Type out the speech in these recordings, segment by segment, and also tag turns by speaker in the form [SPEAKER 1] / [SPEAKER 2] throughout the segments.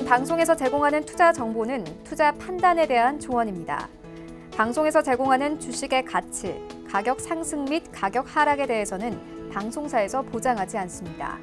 [SPEAKER 1] 방송에서 제공하는 투자 정보는 투자 판단에 대한 조언입니다. 방송에서 제공하는 주식의 가치, 가격 상승 및 가격 하락에 대해서는 방송사에서 보장하지 않습니다.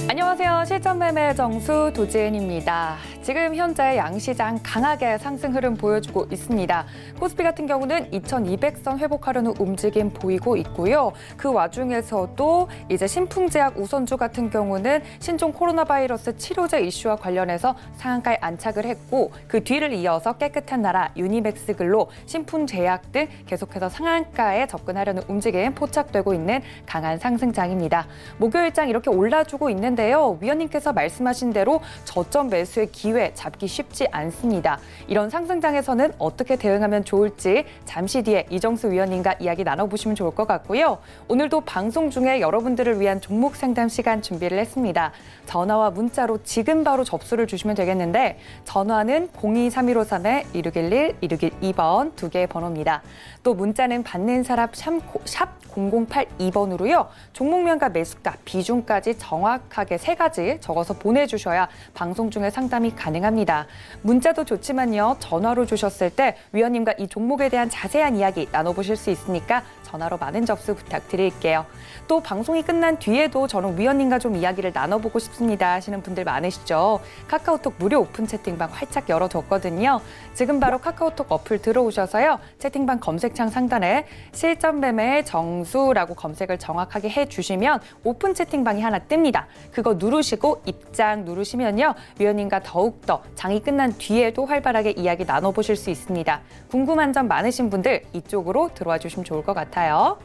[SPEAKER 2] 안녕하세요. 실전매매 정수 도지은입니다. 지금 현재 양시장 강하게 상승 흐름 보여주고 있습니다. 코스피 같은 경우는 2200선 회복하려는 움직임 보이고 있고요. 그 와중에서도 이제 신풍제약 우선주 같은 경우는 신종 코로나 바이러스 치료제 이슈와 관련해서 상한가에 안착을 했고 그 뒤를 이어서 깨끗한 나라, 유니맥스글로, 신풍제약 등 계속해서 상한가에 접근하려는 움직임 포착되고 있는 강한 상승장입니다. 목요일장 이렇게 올라주고 있는데요. 위원님께서 말씀하신 대로 저점 매수의 기회 잡기 쉽지 않습니다. 이런 상승장에서는 어떻게 대응하면 좋을지 잠시 뒤에 이정수 위원님과 이야기 나눠보시면 좋을 것 같고요. 오늘도 방송 중에 여러분들을 위한 종목 상담 시간 준비를 했습니다. 전화와 문자로 지금 바로 접수를 주시면 되겠는데 전화는 023153-1611, 1612번 두 개의 번호입니다. 또 문자는 받는 사람 샵 0082번으로요. 종목명과 매수가, 비중까지 정확하게 3가지 적어서 보내주셔야 방송 중에 상담이 가능합니다. 문자도 좋지만요. 전화로 주셨을 때 위원님과 이 종목에 대한 자세한 이야기 나눠보실 수 있으니까 전화로 많은 접수 부탁드릴게요. 또 방송이 끝난 뒤에도 저는 위원님과 좀 이야기를 나눠보고 싶습니다 하시는 분들 많으시죠? 카카오톡 무료 오픈 채팅방 활짝 열어뒀거든요. 지금 바로 카카오톡 어플 들어오셔서요. 채팅방 검색창 상단에 실전매매 정수라고 검색을 정확하게 해주시면 오픈 채팅방이 하나 뜹니다. 그거 누르시고 입장 누르시면요. 위원님과 더욱더 장이 끝난 뒤에도 활발하게 이야기 나눠보실 수 있습니다. 궁금한 점 많으신 분들 이쪽으로 들어와 주시면 좋을 것 같아요.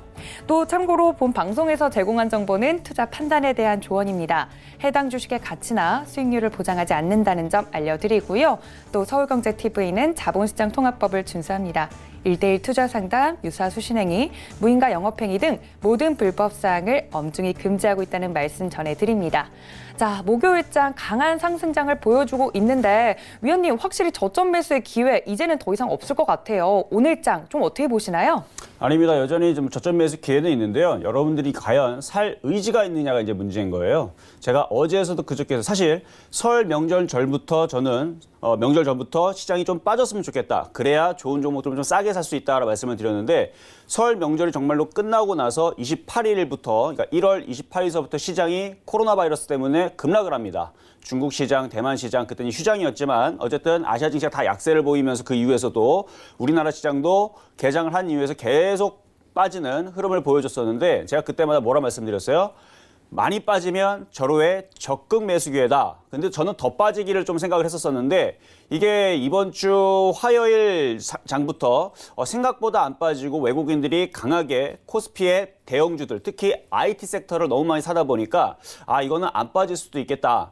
[SPEAKER 2] 또 참고로 본 방송에서 제공한 정보는 투자 판단에 대한 조언입니다. 해당 주식의 가치나 수익률을 보장하지 않는다는 점 알려드리고요. 또 서울경제TV는 자본시장 통합법을 준수합니다. 1:1 투자 상담, 유사 수신행위, 무인가 영업행위 등 모든 불법 사항을 엄중히 금지하고 있다는 말씀 전해드립니다. 자, 목요일장 강한 상승장을 보여주고 있는데 위원님 확실히 저점 매수의 기회 이제는 더 이상 없을 것 같아요. 오늘장 좀 어떻게 보시나요?
[SPEAKER 3] 아닙니다. 여전히 좀 저점 매수 기회는 있는데요. 여러분들이 과연 살 의지가 있느냐가 이제 문제인 거예요. 제가 어제에서도 그저께서 사실 설 명절 전부터 저는 명절 전부터 시장이 좀 빠졌으면 좋겠다. 그래야 좋은 종목들을 좀 싸게 살 수 있다라고 말씀을 드렸는데 설 명절이 정말로 끝나고 나서 28일부터 그러니까 1월 28일서부터 시장이 코로나 바이러스 때문에 급락을 합니다. 중국 시장, 대만 시장 그때는 휴장이었지만 어쨌든 아시아 증시가 다 약세를 보이면서 그 이후에서도 우리나라 시장도 개장을 한 이후에서 계속 빠지는 흐름을 보여줬었는데 제가 그때마다 뭐라 말씀드렸어요? 많이 빠지면 절호의 적극 매수 기회다. 근데 저는 더 빠지기를 좀 생각을 했었었는데 이게 이번 주 화요일 장부터 생각보다 안 빠지고 외국인들이 강하게 코스피의 대형주들 특히 IT 섹터를 너무 많이 사다 보니까 이거는 안 빠질 수도 있겠다.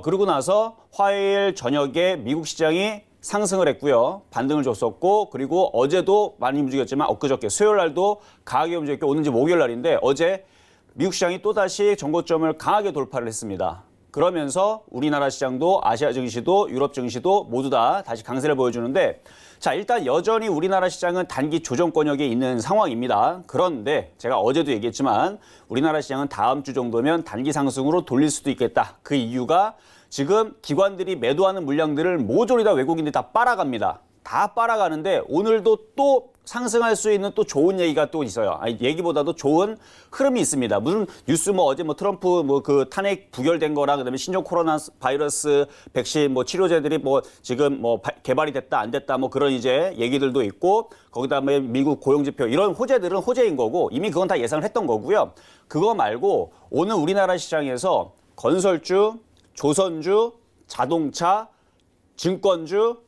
[SPEAKER 3] 그러고 나서 화요일 저녁에 미국 시장이 상승을 했고요. 반등을 줬었고 그리고 어제도 많이 움직였지만 엊그저께 수요일 날도 강하게 움직였고 오늘 이제 목요일 날인데 어제 미국 시장이 또다시 전고점을 강하게 돌파를 했습니다. 그러면서 우리나라 시장도 아시아 증시도 유럽 증시도 모두 다 다시 강세를 보여주는데 자 일단 여전히 우리나라 시장은 단기 조정권역에 있는 상황입니다. 그런데 제가 어제도 얘기했지만 우리나라 시장은 다음 주 정도면 단기 상승으로 돌릴 수도 있겠다. 그 이유가 지금 기관들이 매도하는 물량들을 모조리 다 외국인들이 다 빨아갑니다. 다 빨아가는데 오늘도 또 상승할 수 있는 또 좋은 얘기가 또 있어요. 얘기보다도 좋은 흐름이 있습니다. 무슨 뉴스 어제 트럼프 그 탄핵 부결된 거랑 그다음에 신종 코로나 바이러스 백신 치료제들이 지금 개발이 됐다 안 됐다 그런 이제 얘기들도 있고 거기다음에 미국 고용 지표 이런 호재들은 호재인 거고 이미 그건 다 예상을 했던 거고요. 그거 말고 오늘 우리나라 시장에서 건설주, 조선주, 자동차, 증권주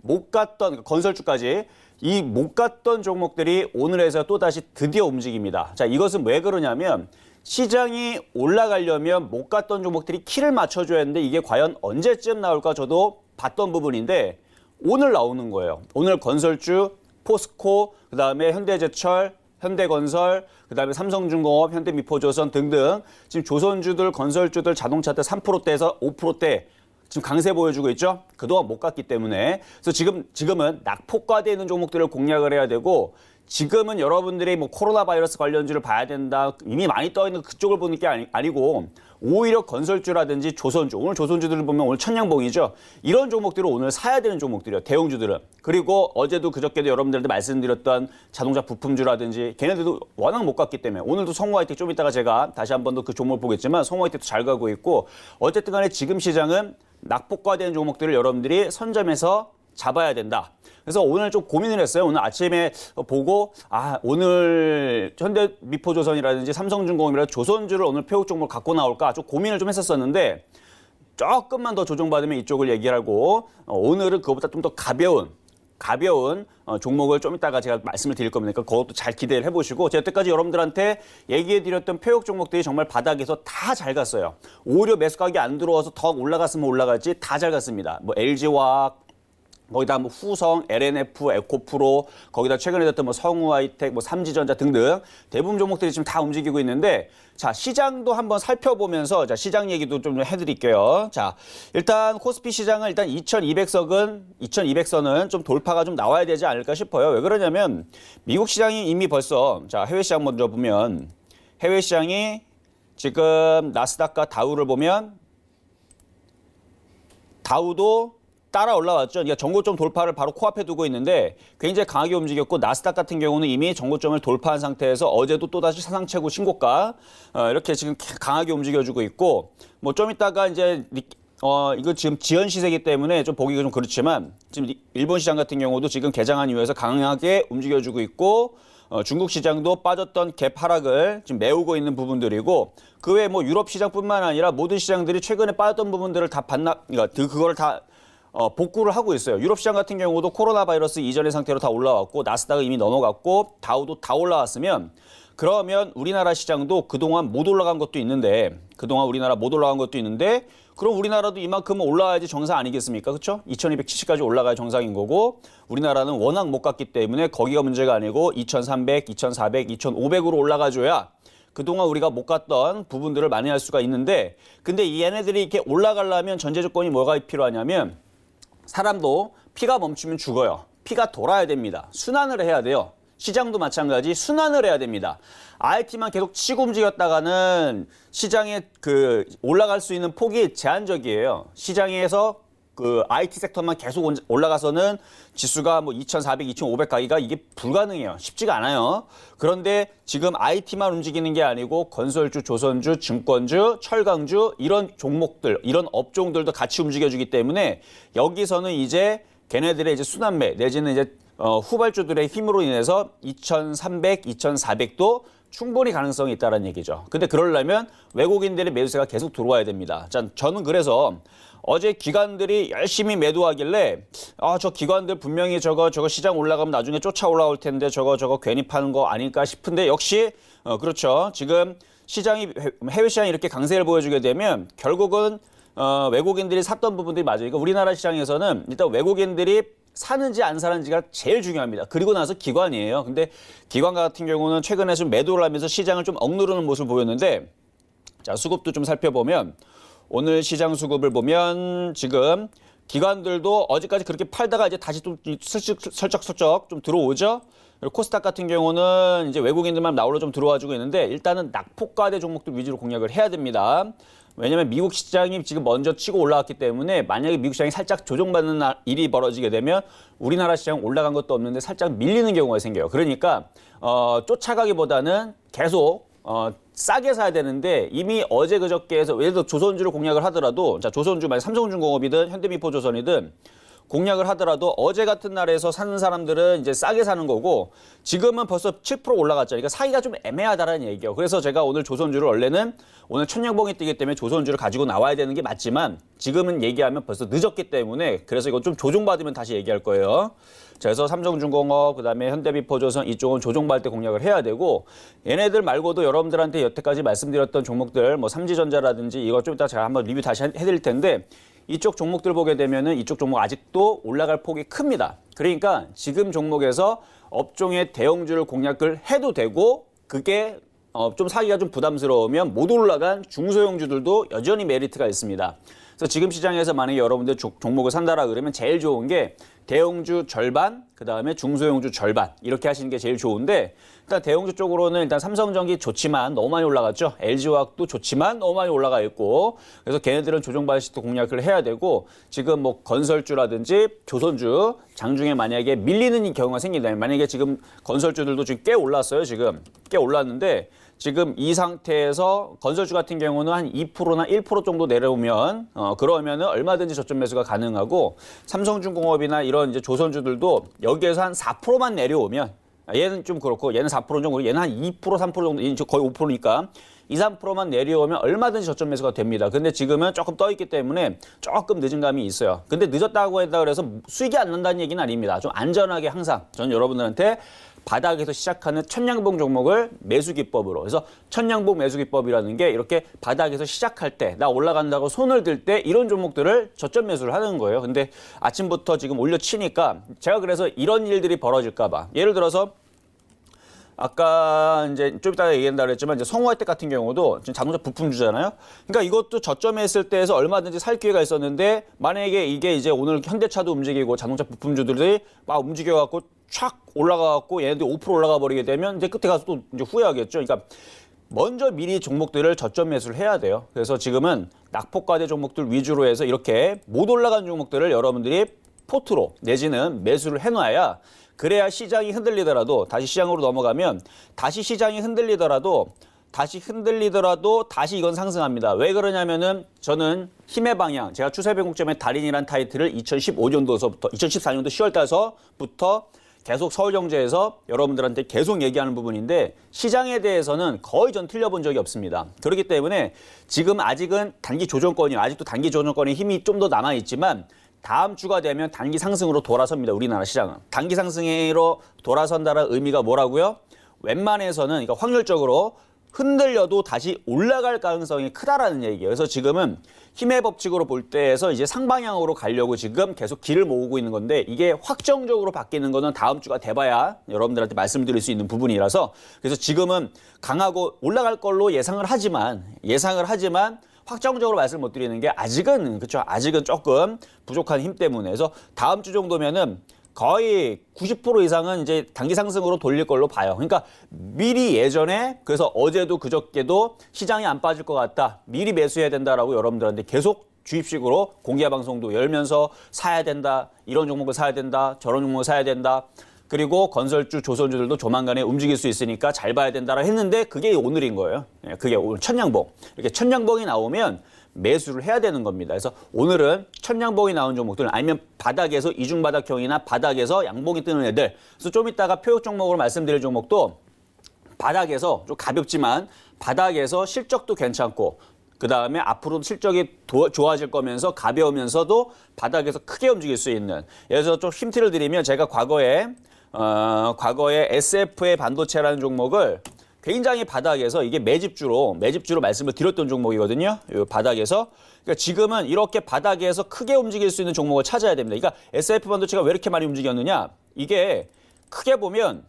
[SPEAKER 3] 못 갔던 건설주까지 이 못 갔던 종목들이 오늘에서 또다시 드디어 움직입니다. 자, 이것은 왜 그러냐면 시장이 올라가려면 못 갔던 종목들이 키를 맞춰줘야 하는데 이게 과연 언제쯤 나올까 저도 봤던 부분인데 오늘 나오는 거예요. 오늘 건설주, 포스코, 그다음에 현대제철, 현대건설, 그다음에 삼성중공업, 현대미포조선 등등 지금 조선주들, 건설주들, 자동차들 3%대에서 5%대 지금 강세 보여주고 있죠. 그동안 못 갔기 때문에. 그래서 지금은 낙폭과대에 있는 종목들을 공략을 해야 되고 지금은 여러분들이 뭐 코로나 바이러스 관련주를 봐야 된다. 이미 많이 떠 있는 그쪽을 보는 게 아니고 오히려 건설주라든지 조선주, 오늘 조선주들을 보면 오늘 천냥봉이죠. 이런 종목들을 오늘 사야 되는 종목들이에요. 대형주들은. 그리고 어제도 그저께도 여러분들한테 말씀드렸던 자동차 부품주라든지 걔네들도 워낙 못 갔기 때문에 오늘도 성우하이텍 좀 이따가 제가 다시 한 번 더 그 종목을 보겠지만 성우하이텍도 잘 가고 있고 어쨌든 간에 지금 시장은 낙폭과되는 종목들을 여러분들이 선점해서 잡아야 된다. 그래서 오늘 좀 고민을 했어요. 오늘 아침에 보고 오늘 현대미포조선이라든지 삼성중공업이라든지 조선주를 오늘 표육 종목을 갖고 나올까 좀 고민을 좀 했었었는데 조금만 더 조정받으면 이쪽을 얘기하고 오늘은 그것보다 좀 더 가벼운 종목을 좀 이따가 제가 말씀을 드릴 겁니다. 그러니까 그것도 잘 기대를 해보시고 제가 여태까지 여러분들한테 얘기해드렸던 표육 종목들이 정말 바닥에서 다 잘 갔어요. 오히려 매수가격이 안 들어와서 더 올라갔으면 올라갈지 다 잘 갔습니다. 뭐 LG화학, 거기다 뭐 후성, LNF, 에코프로, 거기다 최근에 됐던 뭐 성우하이텍, 뭐 삼지전자 등등 대부분 종목들이 지금 다 움직이고 있는데 자, 시장도 한번 살펴보면서 자, 시장 얘기도 좀 해드릴게요. 자, 일단 코스피 시장은 일단 2200선은 좀 돌파가 좀 나와야 되지 않을까 싶어요. 왜 그러냐면 미국 시장이 이미 벌써 자, 해외 시장 먼저 보면 해외 시장이 지금 나스닥과 다우를 보면 다우도 따라 올라왔죠. 그러니까 전고점 돌파를 바로 코앞에 두고 있는데 굉장히 강하게 움직였고 나스닥 같은 경우는 이미 전고점을 돌파한 상태에서 어제도 또다시 사상 최고 신고가 이렇게 지금 강하게 움직여주고 있고 뭐 좀 이따가 이제 이거 지금 지연 시세이기 때문에 좀 보기가 좀 그렇지만 지금 일본 시장 같은 경우도 지금 개장한 이후에서 강하게 움직여주고 있고 중국 시장도 빠졌던 갭 하락을 지금 메우고 있는 부분들이고 그 외에 뭐 유럽 시장뿐만 아니라 모든 시장들이 최근에 빠졌던 부분들을 다 그러니까 그거를 다 복구를 하고 있어요. 유럽 시장 같은 경우도 코로나 바이러스 이전의 상태로 다 올라왔고 나스닥은 이미 넘어갔고 다우도 다 올라왔으면 그러면 우리나라 시장도 그동안 못 올라간 것도 있는데 그럼 우리나라도 이만큼은 올라와야지 정상 아니겠습니까? 그렇죠? 2270까지 올라가야 정상인 거고 우리나라는 워낙 못 갔기 때문에 거기가 문제가 아니고 2300, 2400, 2500으로 올라가줘야 그동안 우리가 못 갔던 부분들을 만회할 수가 있는데 근데 얘네들이 이렇게 올라가려면 전제 조건이 뭐가 필요하냐면 사람도 피가 멈추면 죽어요. 피가 돌아야 됩니다. 순환을 해야 돼요. 시장도 마찬가지 순환을 해야 됩니다. IT만 계속 치고 움직였다가는 시장에 올라갈 수 있는 폭이 제한적이에요. 시장에서 그 IT 섹터만 계속 올라가서는 지수가 뭐 2400, 2500 가기가 이게 불가능해요. 쉽지가 않아요. 그런데 지금 IT만 움직이는 게 아니고 건설주, 조선주, 증권주, 철강주 이런 종목들, 이런 업종들도 같이 움직여주기 때문에 여기서는 이제 걔네들의 이제 순환매 내지는 이제 후발주들의 힘으로 인해서 2300, 2400도 충분히 가능성이 있다는 얘기죠. 근데 그러려면 외국인들의 매수세가 계속 들어와야 됩니다. 자, 저는 그래서 어제 기관들이 열심히 매도하길래 저 기관들 분명히 저거 시장 올라가면 나중에 쫓아 올라올 텐데 저거 괜히 파는 거 아닐까 싶은데 역시 그렇죠. 지금 시장이 해외 시장이 이렇게 강세를 보여주게 되면 결국은 외국인들이 샀던 부분들이 맞아요. 그러니까 우리나라 시장에서는 일단 외국인들이 사는지 안 사는지가 제일 중요합니다. 그리고 나서 기관이에요. 근데 기관 같은 경우는 최근에 좀 매도를 하면서 시장을 좀 억누르는 모습을 보였는데 자, 수급도 좀 살펴보면 오늘 시장 수급을 보면 지금 기관들도 어제까지 그렇게 팔다가 이제 다시 좀 슬쩍슬쩍 좀 들어오죠. 그리고 코스닥 같은 경우는 이제 외국인들만 나올러 좀 들어와주고 있는데 일단은 낙폭과대 종목들 위주로 공략을 해야 됩니다. 왜냐하면 미국 시장이 지금 먼저 치고 올라왔기 때문에 만약에 미국 시장이 살짝 조정받는 일이 벌어지게 되면 우리나라 시장 올라간 것도 없는데 살짝 밀리는 경우가 생겨요. 그러니까 쫓아가기보다는 계속 싸게 사야 되는데 이미 어제 그저께에서 예를 들어 조선주를 공략을 하더라도 자 조선주 만약 삼성중공업이든 현대미포조선이든 공략을 하더라도 어제 같은 날에서 사는 사람들은 이제 싸게 사는 거고 지금은 벌써 7% 올라갔죠. 그러니까 사기가 좀 애매하다라는 얘기예요. 그래서 제가 오늘 조선주를 원래는 오늘 천냥봉이 뜨기 때문에 조선주를 가지고 나와야 되는 게 맞지만 지금은 얘기하면 벌써 늦었기 때문에 그래서 이거 좀 조정받으면 다시 얘기할 거예요. 자, 그래서 삼성중공업 그다음에 현대미포조선 이쪽은 조정받을 때 공략을 해야 되고 얘네들 말고도 여러분들한테 여태까지 말씀드렸던 종목들 뭐 삼지전자라든지 이거 좀 이따 제가 한번 리뷰 다시 해드릴 텐데 이쪽 종목들 보게 되면은 이쪽 종목 아직도 올라갈 폭이 큽니다. 그러니까 지금 종목에서 업종의 대형주를 공략을 해도 되고 그게 좀 사기가 좀 부담스러우면 못 올라간 중소형주들도 여전히 메리트가 있습니다. 그래서 지금 시장에서 만약에 여러분들 종목을 산다라 그러면 제일 좋은 게 대형주 절반, 그다음에 중소형주 절반 이렇게 하시는 게 제일 좋은데 일단 대형주 쪽으로는 일단 삼성전기 좋지만 너무 많이 올라갔죠. LG화학도 좋지만 너무 많이 올라가 있고 그래서 걔네들은 조정바이시도 공략을 해야 되고 지금 뭐 건설주라든지 조선주 장중에 만약에 밀리는 경우가 생긴다면 만약에 지금 건설주들도 지금 꽤 올랐어요. 지금 꽤 올랐는데 지금 이 상태에서 건설주 같은 경우는 한 2%나 1% 정도 내려오면 그러면은 얼마든지 저점 매수가 가능하고 삼성중공업이나 이런 이제 조선주들도 여기에서 한 4%만 내려오면 얘는 좀 그렇고 얘는 4% 정도 얘는 한 2% 3% 정도 거의 5%니까 2, 3%만 내려오면 얼마든지 저점 매수가 됩니다. 근데 지금은 조금 떠 있기 때문에 조금 늦은 감이 있어요. 근데 늦었다고 했다 그래서 수익이 안 난다는 얘기는 아닙니다. 좀 안전하게 항상 저는 여러분들한테 바닥에서 시작하는 천냥봉 종목을 매수 기법으로. 그래서 천냥봉 매수 기법이라는 게 이렇게 바닥에서 시작할 때, 나 올라간다고 손을 들 때 이런 종목들을 저점 매수를 하는 거예요. 근데 아침부터 지금 올려치니까 제가 그래서 이런 일들이 벌어질까 봐. 예를 들어서 아까 이제 좀 이따가 얘기한다 그랬지만 이제 성우화이텍 같은 경우도 지금 자동차 부품주잖아요. 그러니까 이것도 저점에 했을 때에서 얼마든지 살 기회가 있었는데 만약에 이게 이제 오늘 현대차도 움직이고 자동차 부품주들이 막 움직여갖고 촥 올라가갖고 얘네들 5% 올라가 버리게 되면 이제 끝에 가서 또 이제 후회하겠죠. 그러니까 먼저 미리 종목들을 저점 매수를 해야 돼요. 그래서 지금은 낙폭과대 종목들 위주로 해서 이렇게 못 올라간 종목들을 여러분들이 포트로 내지는 매수를 해놔야 그래야 시장이 흔들리더라도 다시 시장으로 넘어가면 다시 시장이 흔들리더라도 다시 이건 상승합니다. 왜 그러냐면은 저는 힘의 방향, 제가 추세변곡점의 달인이란 타이틀을 2015년도서부터 2014년도 10월 달서부터 계속 서울경제에서 여러분들한테 계속 얘기하는 부분인데 시장에 대해서는 거의 전 틀려본 적이 없습니다. 그렇기 때문에 지금 아직은 단기 조정권이에요. 아직도 단기 조정권의 힘이 좀 더 남아있지만 다음 주가 되면 단기 상승으로 돌아섭니다. 우리나라 시장은. 단기 상승으로 돌아선다는 의미가 뭐라고요? 웬만해서는 그러니까 확률적으로 흔들려도 다시 올라갈 가능성이 크다라는 얘기예요. 그래서 지금은 힘의 법칙으로 볼 때에서 이제 상방향으로 가려고 지금 계속 길을 모으고 있는 건데 이게 확정적으로 바뀌는 거는 다음 주가 돼봐야 여러분들한테 말씀드릴 수 있는 부분이라서 그래서 지금은 강하고 올라갈 걸로 예상을 하지만 확정적으로 말씀을 못 드리는 게 아직은 그렇죠. 아직은 조금 부족한 힘 때문에 그래서 다음 주 정도면은 거의 90% 이상은 이제 단기 상승으로 돌릴 걸로 봐요. 그러니까 미리 예전에 그래서 어제도 그저께도 시장이 안 빠질 것 같다. 미리 매수해야 된다라고 여러분들한테 계속 주입식으로 공개 방송도 열면서 사야 된다. 이런 종목을 사야 된다. 저런 종목을 사야 된다. 그리고 건설주, 조선주들도 조만간에 움직일 수 있으니까 잘 봐야 된다라 했는데 그게 오늘인 거예요. 그게 오늘 천냥봉. 이렇게 천냥봉이 나오면 매수를 해야 되는 겁니다. 그래서 오늘은 천냥봉이 나온 종목들 아니면 바닥에서 이중바닥형이나 바닥에서 양봉이 뜨는 애들. 그래서 좀 이따가 표역 종목으로 말씀드릴 종목도 바닥에서 좀 가볍지만 바닥에서 실적도 괜찮고 그다음에 앞으로도 실적이 좋아질 거면서 가벼우면서도 바닥에서 크게 움직일 수 있는. 그래서 좀 힌트를 드리면 제가 과거에 SF의 반도체라는 종목을 굉장히 바닥에서 이게 매집주로 말씀을 드렸던 종목이거든요. 이 바닥에서. 그러니까 지금은 이렇게 바닥에서 크게 움직일 수 있는 종목을 찾아야 됩니다. 그러니까 SF 반도체가 왜 이렇게 많이 움직였느냐? 이게 크게 보면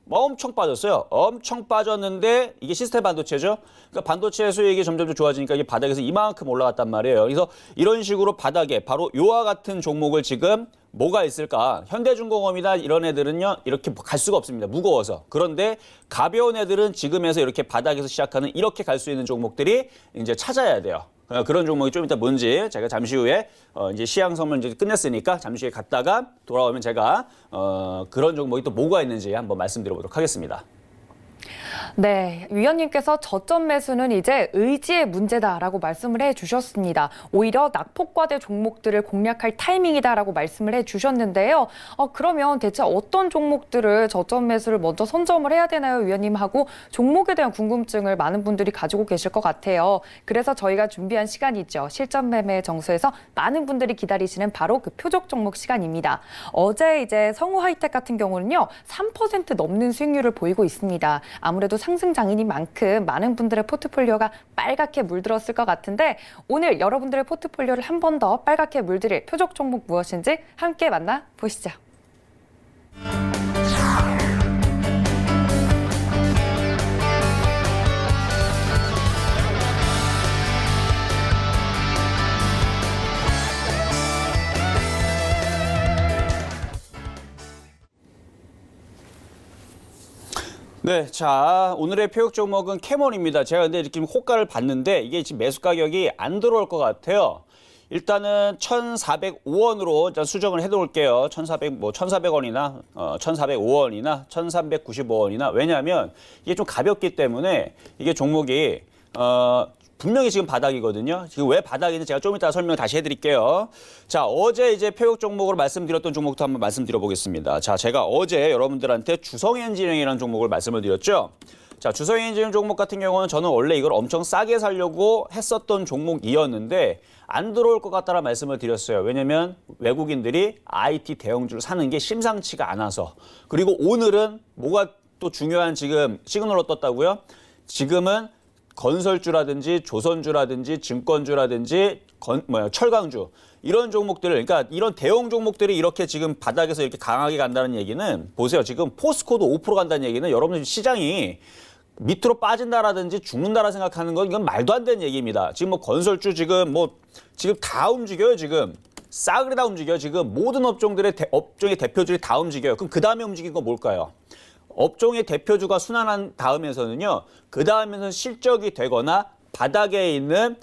[SPEAKER 3] 엄청 빠졌어요. 엄청 빠졌는데 이게 시스템 반도체죠. 그러니까 반도체 수익이 점점 좋아지니까 이게 바닥에서 이만큼 올라갔단 말이에요. 그래서 이런 식으로 바닥에 바로 요와 같은 종목을 지금 뭐가 있을까? 현대중공업이나 이런 애들은요. 이렇게 갈 수가 없습니다. 무거워서. 그런데 가벼운 애들은 지금에서 이렇게 바닥에서 시작하는 이렇게 갈 수 있는 종목들이 이제 찾아야 돼요. 그런 종목이 좀 이따 뭔지 제가 잠시 후에 이제 시향섬을 이제 끝냈으니까 잠시 후에 갔다가 돌아오면 제가 그런 종목이 또 뭐가 있는지 한번 말씀드려보도록 하겠습니다.
[SPEAKER 2] 네, 위원님께서 저점 매수는 이제 의지의 문제다라고 말씀을 해주셨습니다. 오히려 낙폭과대 종목들을 공략할 타이밍이다라고 말씀을 해주셨는데요. 그러면 대체 어떤 종목들을 저점 매수를 먼저 선점을 해야 되나요, 위원님? 하고 종목에 대한 궁금증을 많은 분들이 가지고 계실 것 같아요. 그래서 저희가 준비한 시간이죠. 실전 매매 정수에서 많은 분들이 기다리시는 바로 그 표적 종목 시간입니다. 어제 이제 성우하이텍 같은 경우는요, 3% 넘는 수익률을 보이고 있습니다. 아무래도 상승 장인인 만큼 많은 분들의 포트폴리오가 빨갛게 물들었을 것 같은데 오늘 여러분들의 포트폴리오를 한 번 더 빨갛게 물들일 표적 종목 무엇인지 함께 만나보시죠.
[SPEAKER 3] 네, 자, 오늘의 표역 종목은 캐몬입니다. 제가 근데 지금 호가를 봤는데 이게 지금 매수 가격이 안 들어올 것 같아요. 일단은 1,405원으로 일단 수정을 해놓을게요. 1,400원이나 1,405원이나 1,395원이나 왜냐하면 이게 좀 가볍기 때문에 이게 종목이 분명히 지금 바닥이거든요. 지금 왜 바닥인지 제가 좀 이따 설명 다시 해드릴게요. 자, 어제 이제 표역 종목으로 말씀드렸던 종목도 한번 말씀드려 보겠습니다. 자, 제가 어제 여러분들한테 주성엔지니어링이라는 종목을 말씀을 드렸죠. 자, 주성엔지니어링 종목 같은 경우는 저는 원래 이걸 엄청 싸게 사려고 했었던 종목이었는데 안 들어올 것 같다는 말씀을 드렸어요. 왜냐면 외국인들이 IT 대형주를 사는 게 심상치가 않아서. 그리고 오늘은 뭐가 또 중요한 지금 시그널로 떴다고요? 지금은 건설주라든지 조선주라든지 증권주라든지 철강주 이런 종목들을 그러니까 이런 대형 종목들이 이렇게 지금 바닥에서 이렇게 강하게 간다는 얘기는 보세요. 지금 포스코도 5% 간다는 얘기는 여러분들 시장이 밑으로 빠진다라든지 죽는다라 생각하는 건 이건 말도 안 되는 얘기입니다. 지금 뭐 건설주 지금 다 움직여요. 지금 싸그리 다 움직여요. 지금 모든 업종의 대표주들이 다 움직여요. 그럼 그 다음에 움직인 건 뭘까요? 업종의 대표주가 순환한 다음에서는요. 그 다음에는 실적이 되거나 바닥에 있는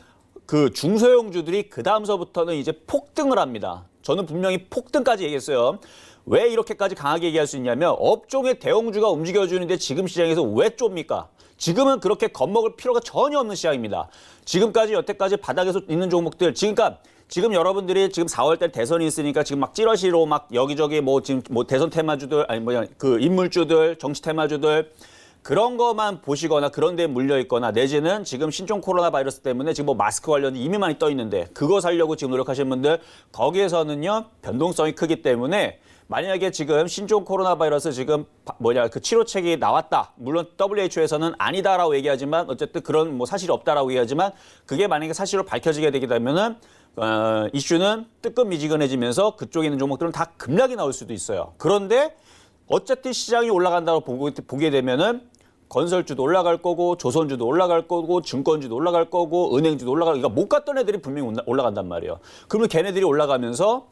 [SPEAKER 3] 그 중소형주들이 그 다음서부터는 이제 폭등을 합니다. 저는 분명히 폭등까지 얘기했어요. 왜 이렇게까지 강하게 얘기할 수 있냐면 업종의 대형주가 움직여주는데 지금 시장에서 왜 좁니까? 지금은 그렇게 겁먹을 필요가 전혀 없는 시장입니다. 지금까지 여태까지 바닥에서 있는 종목들 지금 여러분들이 지금 4월달 대선이 있으니까 지금 막 찌러시로 막 여기저기 지금 대선 테마주들 그 인물주들 정치 테마주들 그런 것만 보시거나 그런 데에 물려 있거나 내지는 지금 신종 코로나 바이러스 때문에 지금 마스크 관련 이미 많이 떠 있는데 그거 사려고 지금 노력하시는 분들 거기에서는요 변동성이 크기 때문에 만약에 지금 신종 코로나 바이러스 지금 그 치료책이 나왔다. 물론 WHO에서는 아니다라고 얘기하지만 어쨌든 그런 사실이 없다라고 얘기하지만 그게 만약에 사실로 밝혀지게 되게 되면은 이슈는 뜨끔미지근해지면서 그쪽에 있는 종목들은 다 급락이 나올 수도 있어요. 그런데 어쨌든 시장이 올라간다고 보게 되면은 건설주도 올라갈 거고 조선주도 올라갈 거고 증권주도 올라갈 거고 은행주도 그러니까 못 갔던 애들이 분명히 올라간단 말이에요. 그러면 걔네들이 올라가면서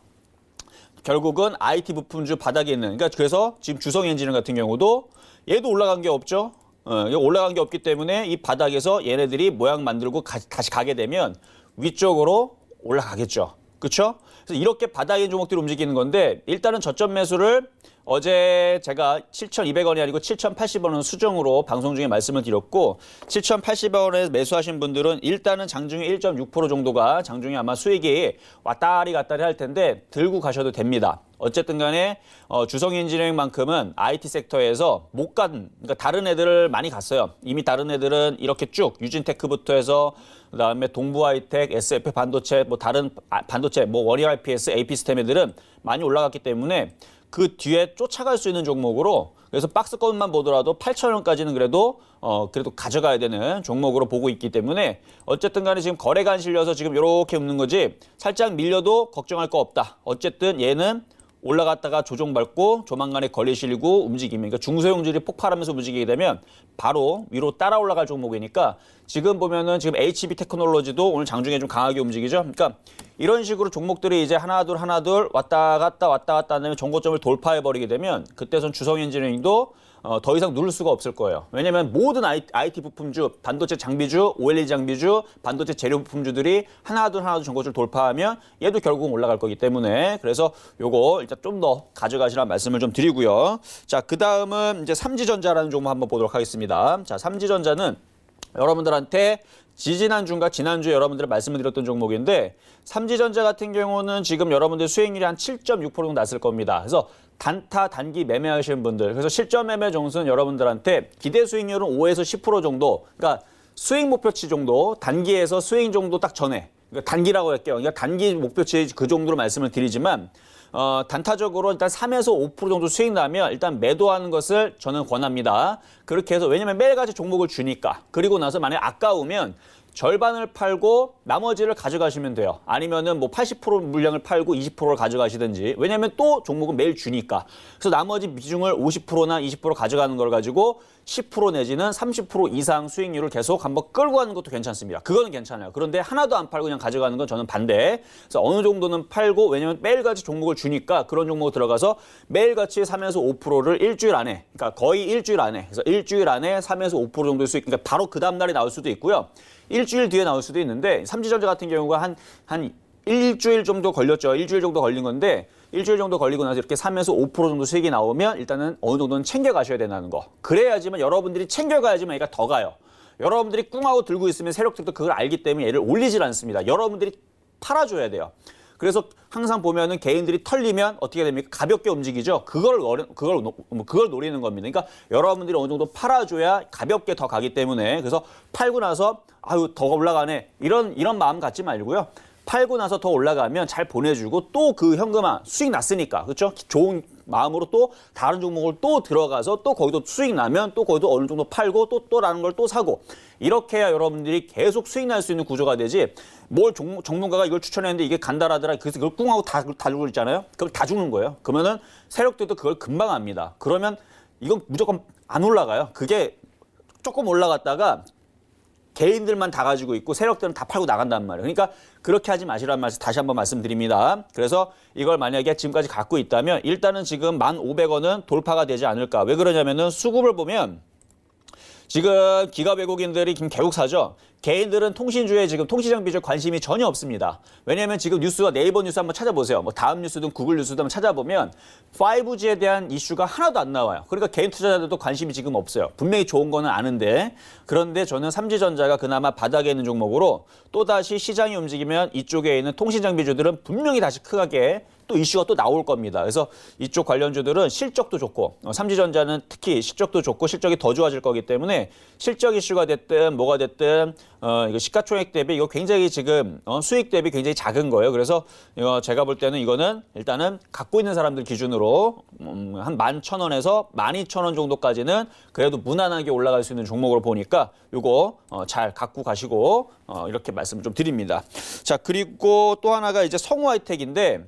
[SPEAKER 3] 결국은 IT 부품주 바닥에 있는 그래서 지금 주성엔지니어링 같은 경우도 얘도 올라간 게 없죠. 올라간 게 없기 때문에 이 바닥에서 얘네들이 모양 만들고 다시 가게 되면 위쪽으로 올라가겠죠. 그렇죠? 그래서 이렇게 바닥에 종목들이 움직이는 건데 일단은 저점 매수를 어제 제가 7,200원이 아니고 7,080원은 수정으로 방송 중에 말씀을 드렸고 7,080원에 매수하신 분들은 일단은 장중에 1.6% 정도가 장중에 아마 수익이 왔다리 갔다리 할 텐데 들고 가셔도 됩니다. 어쨌든 간에 주성엔지니어링만큼은 IT 섹터에서 못 간, 그러니까 다른 애들을 많이 갔어요. 이미 다른 애들은 이렇게 쭉 유진테크부터 해서 그다음에 동부하이텍, SF 반도체, 다른 반도체, 원희 RPS, AP 스템 애들은 많이 올라갔기 때문에 그 뒤에 쫓아갈 수 있는 종목으로 그래서 박스권만 보더라도 8,000원까지는 그래도 가져가야 되는 종목으로 보고 있기 때문에 어쨌든 간에 지금 거래가 안 실려서 지금 이렇게 웃는 거지 살짝 밀려도 걱정할 거 없다. 어쨌든 얘는 올라갔다가 조정받고 조만간에 거래 실리고 움직이면 그러니까 중소형주들이 폭발하면서 움직이게 되면 바로 위로 따라 올라갈 종목이니까 지금 보면은 지금 HB 테크놀로지도 오늘 장중에 좀 강하게 움직이죠. 그러니까 이런 식으로 종목들이 이제 하나둘 왔다 갔다 하면 정고점을 돌파해 버리게 되면 그때선 주성엔지니어링도 더 이상 누를 수가 없을 거예요. 왜냐하면 모든 IT 부품주, 반도체 장비주, OLED 장비주, 반도체 재료 부품주들이 하나둘 정고점을 돌파하면 얘도 결국은 올라갈 거기 때문에 그래서 요거 일단 좀 더 가져가시라는 말씀을 좀 드리고요. 자, 그 다음은 이제 삼지전자라는 종목 한번 보도록 하겠습니다. 자, 삼지전자는 여러분들한테 지난주인가 지난주에 여러분들 말씀을 드렸던 종목인데 삼지전자 같은 경우는 지금 여러분들 수익률이 한 7.6% 정도 났을 겁니다. 그래서 단타 단기 매매하시는 분들 그래서 실전 매매 정수는 여러분들한테 기대 수익률은 5에서 10% 정도 그러니까 수익 목표치 정도 단기에서 수익 정도 딱 전에 그러니까 단기라고 할게요. 그러니까 단기 목표치 그 정도로 말씀을 드리지만 단타적으로 일단 3에서 5% 정도 수익 나면 일단 매도하는 것을 저는 권합니다. 그렇게 해서 왜냐면 매일같이 종목을 주니까 그리고 나서 만약에 아까우면 절반을 팔고 나머지를 가져가시면 돼요. 아니면은 뭐 80% 물량을 팔고 20%를 가져가시든지. 왜냐하면 또 종목은 매일 주니까. 그래서 나머지 비중을 50%나 20% 가져가는 걸 가지고 10% 내지는 30% 이상 수익률을 계속 한번 끌고 가는 것도 괜찮습니다. 그거는 괜찮아요. 그런데 하나도 안 팔고 그냥 가져가는 건 저는 반대. 그래서 어느 정도는 팔고, 왜냐하면 매일같이 종목을 주니까 그런 종목을 들어가서 매일같이 3에서 5%를 일주일 안에, 그러니까 거의 일주일 안에, 그래서 일주일 안에 3에서 5% 정도의 수익, 그러니까 바로 그 다음날에 나올 수도 있고요. 일주일 뒤에 나올 수도 있는데, 삼지전자 같은 경우가 한 일주일 정도 걸렸죠. 일주일 정도 걸린 건데, 일주일 정도 걸리고 나서 이렇게 3에서 5% 정도 수익이 나오면 일단은 어느 정도는 챙겨가셔야 된다는 거. 그래야지만 여러분들이 챙겨가야지만 얘가 더 가요. 여러분들이 꿍하고 들고 있으면 세력들도 그걸 알기 때문에 얘를 올리질 않습니다. 여러분들이 팔아줘야 돼요. 그래서 항상 보면은 개인들이 털리면 어떻게 됩니까? 가볍게 움직이죠. 그걸 노리는 겁니다. 그러니까 여러분들이 어느 정도 팔아줘야 가볍게 더 가기 때문에, 그래서 팔고 나서 아유 더 올라가네 이런 마음 갖지 말고요. 팔고 나서 더 올라가면 잘 보내주고 또 그 현금화 수익 났으니까, 그렇죠? 좋은 마음으로 또 다른 종목을 또 들어가서 또 거기도 수익 나면 또 거기도 어느 정도 팔고 또라는 걸 또 사고, 이렇게 해야 여러분들이 계속 수익 날 수 있는 구조가 되지, 뭘 전문가가 이걸 추천했는데 이게 간다라더라 그래서 그걸 꿍하고 다 죽고 있잖아요. 그럼 다 죽는 거예요. 그러면은 세력들도 그걸 금방 압니다. 그러면 이건 무조건 안 올라가요. 그게 조금 올라갔다가 개인들만 다 가지고 있고 세력들은 다 팔고 나간단 말이에요. 그러니까 그렇게 하지 마시라는 말씀 다시 한번 말씀드립니다. 그래서 이걸 만약에 지금까지 갖고 있다면 일단은 지금 1,500원은 돌파가 되지 않을까. 왜 그러냐면은 수급을 보면 지금 기업 외국인들이 지금 계속 사죠. 개인들은 통신주에 지금 통신장비주에 관심이 전혀 없습니다. 왜냐하면 지금 뉴스가 네이버 뉴스 한번 찾아보세요. 뭐 다음 뉴스든 구글 뉴스든 한번 찾아보면 5G에 대한 이슈가 하나도 안 나와요. 그러니까 개인 투자자들도 관심이 지금 없어요. 분명히 좋은 거는 아는데, 그런데 저는 삼지전자가 그나마 바닥에 있는 종목으로 또다시 시장이 움직이면 이쪽에 있는 통신장비주들은 분명히 다시 크게 또 이슈가 또 나올 겁니다. 그래서 이쪽 관련주들은 실적도 좋고, 삼지전자는 특히 실적도 좋고 실적이 더 좋아질 거기 때문에 실적 이슈가 됐든 뭐가 됐든 이거 시가총액 대비 이거 굉장히 지금 수익 대비 굉장히 작은 거예요. 그래서 제가 볼 때는 이거는 일단은 갖고 있는 사람들 기준으로 한 11,000원에서 12,000원 정도까지는 그래도 무난하게 올라갈 수 있는 종목으로 보니까 이거 잘 갖고 가시고 이렇게 말씀을 좀 드립니다. 자, 그리고 또 하나가 이제 성우하이텍인데,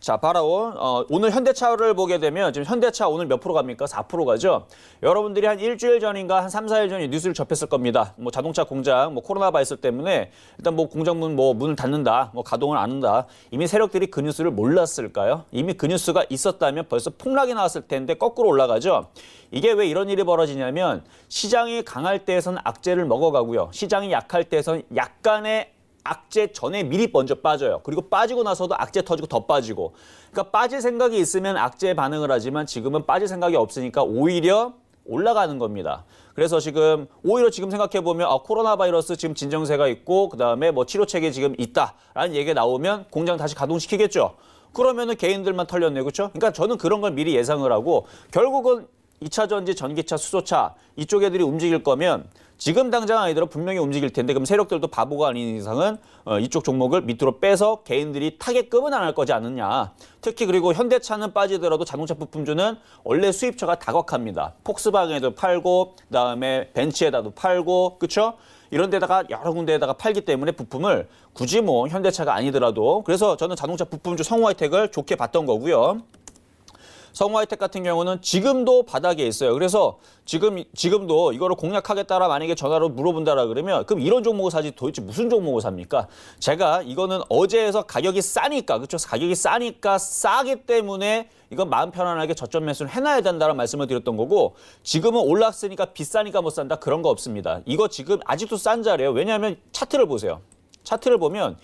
[SPEAKER 3] 자, 바로 오늘 현대차를 보게 되면 지금 현대차 오늘 몇 프로 갑니까? 4% 가죠. 여러분들이 한 일주일 전인가 한 3, 4일 전에 뉴스를 접했을 겁니다. 뭐 자동차 공장 뭐 코로나 바이러스 때문에 일단 뭐 공장문 뭐 문을 닫는다, 뭐 가동을 안 한다. 이미 세력들이 그 뉴스를 몰랐을까요? 이미 그 뉴스가 있었다면 벌써 폭락이 나왔을 텐데 거꾸로 올라가죠. 이게 왜 이런 일이 벌어지냐면 시장이 강할 때에서는 악재를 먹어가고요. 시장이 약할 때에서는 약간의 악재 전에 미리 먼저 빠져요. 그리고 빠지고 나서도 악재 터지고 더 빠지고. 그러니까 빠질 생각이 있으면 악재에 반응을 하지만 지금은 빠질 생각이 없으니까 오히려 올라가는 겁니다. 그래서 오히려 지금 생각해보면 코로나 바이러스 지금 진정세가 있고 그다음에 뭐 치료책이 지금 있다라는 얘기가 나오면 공장 다시 가동시키겠죠. 그러면은 개인들만 털렸네, 그렇죠? 그러니까 저는 그런 걸 미리 예상을 하고 결국은 2차 전지, 전기차, 수소차 이쪽 애들이 움직일 거면 지금 당장 아니더라도 분명히 움직일 텐데, 그럼 세력들도 바보가 아닌 이상은 이쪽 종목을 밑으로 빼서 개인들이 타겟급은 안 할 거지 않느냐. 특히 그리고 현대차는 빠지더라도 자동차 부품주는 원래 수입처가 다각화입니다. 폭스바겐에도 팔고 그다음에 벤츠에다도 팔고, 그렇죠? 이런 데다가 여러 군데에다가 팔기 때문에 부품을 굳이 뭐 현대차가 아니더라도, 그래서 저는 자동차 부품주 성우하이텍을 좋게 봤던 거고요. 성우하이텍 같은 경우는 지금도 바닥에 있어요. 그래서 지금도 이거를 공략하겠다라 만약에 전화로 물어본다라 그러면 그럼 이런 종목을 사지 도대체 무슨 종목을 삽니까? 제가 이거는 어제에서 가격이 싸니까, 그렇죠? 가격이 싸니까 싸기 때문에 이건 마음 편안하게 저점 매수를 해놔야 된다는 말씀을 드렸던 거고, 지금은 올랐으니까 비싸니까 못 산다 그런 거 없습니다. 이거 지금 아직도 싼 자리예요. 왜냐하면 차트를 보세요. 차트를 보면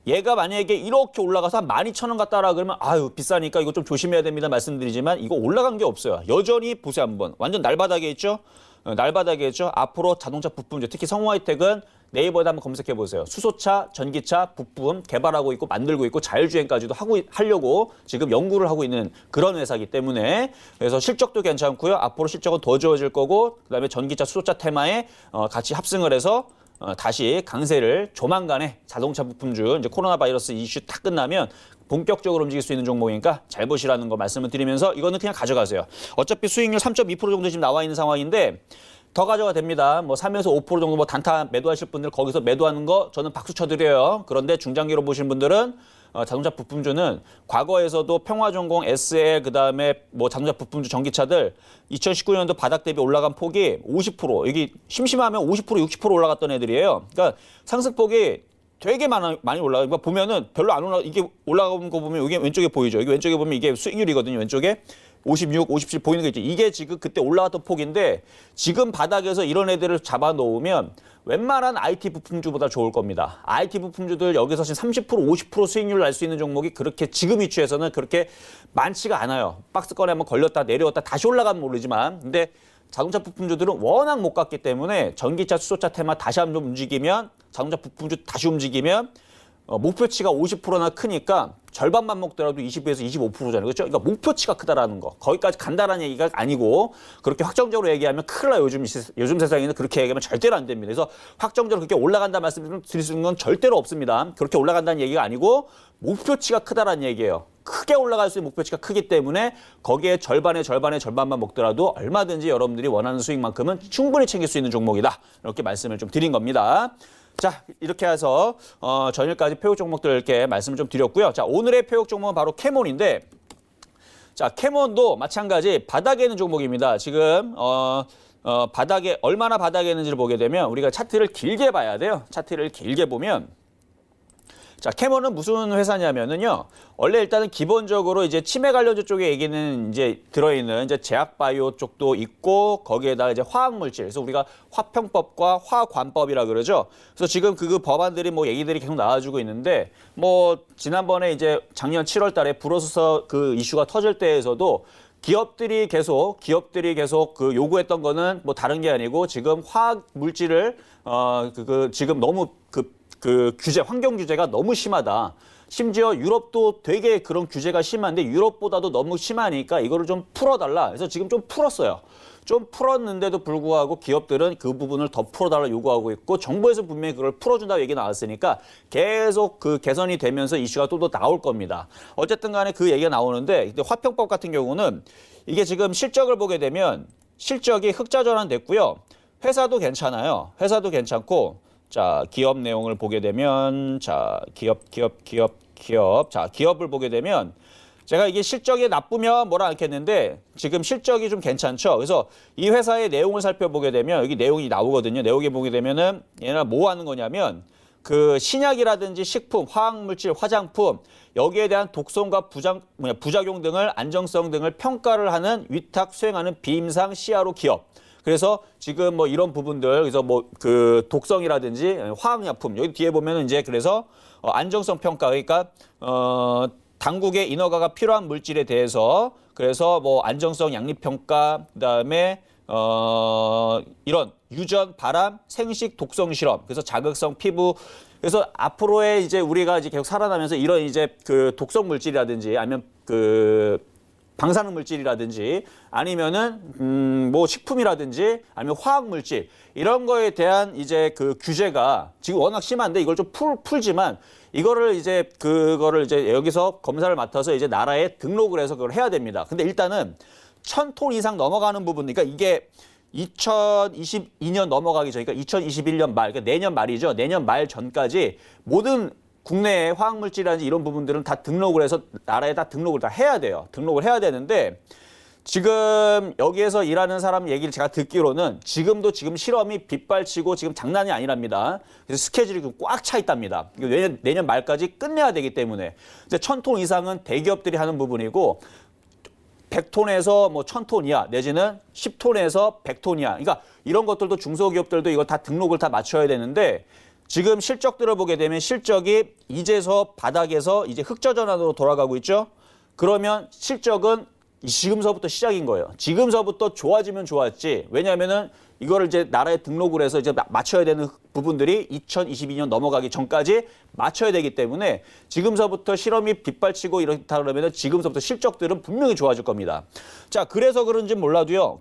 [SPEAKER 3] 얘가 만약에 이렇게 올라가서 한 12,000원 갔다라 그러면 아유 비싸니까 이거 좀 조심해야 됩니다 말씀드리지만 이거 올라간 게 없어요. 여전히 보세요 한번. 완전 날바닥에 있죠? 날바닥에 있죠? 앞으로 자동차 부품주, 특히 성우하이텍은 네이버에다 한번 검색해 보세요. 수소차, 전기차, 부품 개발하고 있고 만들고 있고 자율주행까지도 하려고 지금 연구를 하고 있는 그런 회사이기 때문에, 그래서 실적도 괜찮고요. 앞으로 실적은 더 좋아질 거고, 그다음에 전기차, 수소차 테마에 같이 합승을 해서 다시 강세를 조만간에 자동차 부품주 이제 코로나 바이러스 이슈 딱 끝나면 본격적으로 움직일 수 있는 종목이니까 잘 보시라는 거 말씀을 드리면서 이거는 그냥 가져가세요. 어차피 수익률 3.2% 정도 지금 나와 있는 상황인데 더 가져가 됩니다. 뭐 3에서 5% 정도 뭐 단타 매도하실 분들 거기서 매도하는 거 저는 박수 쳐드려요. 그런데 중장기로 보신 분들은 자동차 부품주는 과거에서도 평화전공, SL, 그다음에 뭐 자동차 부품주 전기차들 2019년도 바닥 대비 올라간 폭이 50%, 여기 심심하면 50%, 60% 올라갔던 애들이에요. 그러니까 상승폭이 되게 많이 올라가요. 그러니까 보면은 별로 안 올라, 이게 올라가는 거 보면 이게 왼쪽에 보이죠. 이게 왼쪽에 보면 이게 수익률이거든요. 왼쪽에 56, 57 보이는 거 있죠. 이게 지금 그때 올라갔던 폭인데 지금 바닥에서 이런 애들을 잡아 놓으면 웬만한 IT 부품주보다 좋을 겁니다. IT 부품주들 여기서 30%, 50% 수익률을 날 수 있는 종목이 그렇게 지금 위치에서는 그렇게 많지가 않아요. 박스권에 한번 걸렸다 내려왔다 다시 올라가면 모르지만 근데 자동차 부품주들은 워낙 못 갔기 때문에 전기차, 수소차 테마 다시 한번 움직이면 자동차 부품주 다시 움직이면 목표치가 50%나 크니까 절반만 먹더라도 20에서 25%잖아요. 그렇죠? 그러니까 목표치가 크다라는 거. 거기까지 간다라는 얘기가 아니고 그렇게 확정적으로 얘기하면 큰일 나요. 요즘 세상에는 그렇게 얘기하면 절대로 안 됩니다. 그래서 확정적으로 그렇게 올라간다 말씀을 드릴 수 있는 건 절대로 없습니다. 그렇게 올라간다는 얘기가 아니고 목표치가 크다라는 얘기예요. 크게 올라갈 수 있는 목표치가 크기 때문에 거기에 절반의 절반만 먹더라도 얼마든지 여러분들이 원하는 수익만큼은 충분히 챙길 수 있는 종목이다. 이렇게 말씀을 좀 드린 겁니다. 자, 이렇게 해서 전일까지 표육 종목들 이렇게 말씀을 좀 드렸고요. 자, 오늘의 표육 종목은 바로 캐몬인데, 자, 캐몬도 마찬가지 바닥에 있는 종목입니다. 지금 바닥에 얼마나 바닥에 있는지를 보게 되면 우리가 차트를 길게 봐야 돼요. 차트를 길게 보면. 자, 캐몬은 무슨 회사냐면은요. 원래 일단은 기본적으로 이제 치매 관련주 쪽에 얘기는 이제 들어있는 이제 제약바이오 쪽도 있고 거기에다가 이제 화학물질. 그래서 우리가 화평법과 화관법이라 그러죠. 그래서 지금 그 법안들이 뭐 얘기들이 계속 나와주고 있는데 뭐 지난번에 이제 작년 7월 달에 불어서 그 이슈가 터질 때에서도 기업들이 계속 그 요구했던 거는 뭐 다른 게 아니고 지금 화학 물질을 지금 너무 그 규제, 환경 규제가 너무 심하다. 심지어 유럽도 되게 그런 규제가 심한데 유럽보다도 너무 심하니까 이거를 좀 풀어달라. 그래서 지금 좀 풀었어요. 좀 풀었는데도 불구하고 기업들은 그 부분을 더 풀어달라 요구하고 있고 정부에서 분명히 그걸 풀어준다고 얘기 나왔으니까 계속 그 개선이 되면서 이슈가 또 나올 겁니다. 어쨌든 간에 그 얘기가 나오는데 화평법 같은 경우는 이게 지금 실적을 보게 되면 실적이 흑자 전환됐고요. 회사도 괜찮아요. 회사도 괜찮고 자, 기업 내용을 보게 되면, 자, 자, 기업을 보게 되면, 제가 이게 실적이 나쁘면 뭐라 않겠는데, 지금 실적이 좀 괜찮죠? 그래서 이 회사의 내용을 살펴보게 되면, 여기 내용이 나오거든요. 내용에 보게 되면은, 얘네가 뭐 하는 거냐면, 그 신약이라든지 식품, 화학물질, 화장품, 여기에 대한 독성과 부작용 등을 안정성 등을 평가를 하는 위탁 수행하는 비임상 CRO 기업. 그래서 지금 뭐 이런 부분들, 그래서 뭐 그 독성이라든지 화학약품, 여기 뒤에 보면은 이제 그래서 안정성 평가, 그러니까 당국의 인허가가 필요한 물질에 대해서 그래서 뭐 안정성 양립 평가, 그다음에 이런 유전, 발암, 생식 독성 실험, 그래서 자극성 피부, 그래서 앞으로의 이제 우리가 이제 계속 살아나면서 이런 이제 그 독성 물질이라든지 아니면 그 방사능 물질이라든지 아니면은 뭐 식품이라든지 아니면 화학 물질 이런 거에 대한 이제 그 규제가 지금 워낙 심한데 이걸 좀 풀지만 이거를 이제 그거를 이제 여기서 검사를 맡아서 이제 나라에 등록을 해서 그걸 해야 됩니다. 근데 일단은 1000톤 이상 넘어가는 부분, 그러니까 이게 2022년 넘어가기 전, 그러니까 2021년 말, 그러니까 내년 말이죠. 내년 말 전까지 모든 국내의 화학물질이라든지 이런 부분들은 다 등록을 해서 나라에 다 등록을 다 해야 돼요. 등록을 해야 되는데 지금 여기에서 일하는 사람 얘기를 제가 듣기로는 지금 실험이 빗발치고 지금 장난이 아니랍니다. 그래서 스케줄이 꽉 차 있답니다. 내년 말까지 끝내야 되기 때문에. 이제 1000톤 이상은 대기업들이 하는 부분이고 100톤에서 뭐 1000톤 이하 내지는 10톤에서 100톤 이하. 그러니까 이런 것들도 중소기업들도 이거 다 등록을 다 맞춰야 되는데 지금 실적들을 보게 되면 실적이 이제서 바닥에서 이제 흑자 전환으로 돌아가고 있죠. 그러면 실적은 지금서부터 시작인 거예요. 지금서부터 좋아지면 좋았지. 왜냐하면은 이거를 이제 나라에 등록을 해서 이제 맞춰야 되는 부분들이 2022년 넘어가기 전까지 맞춰야 되기 때문에 지금서부터 실험이 빗발치고 이렇다 그러면은 지금서부터 실적들은 분명히 좋아질 겁니다. 자, 그래서 그런지 몰라도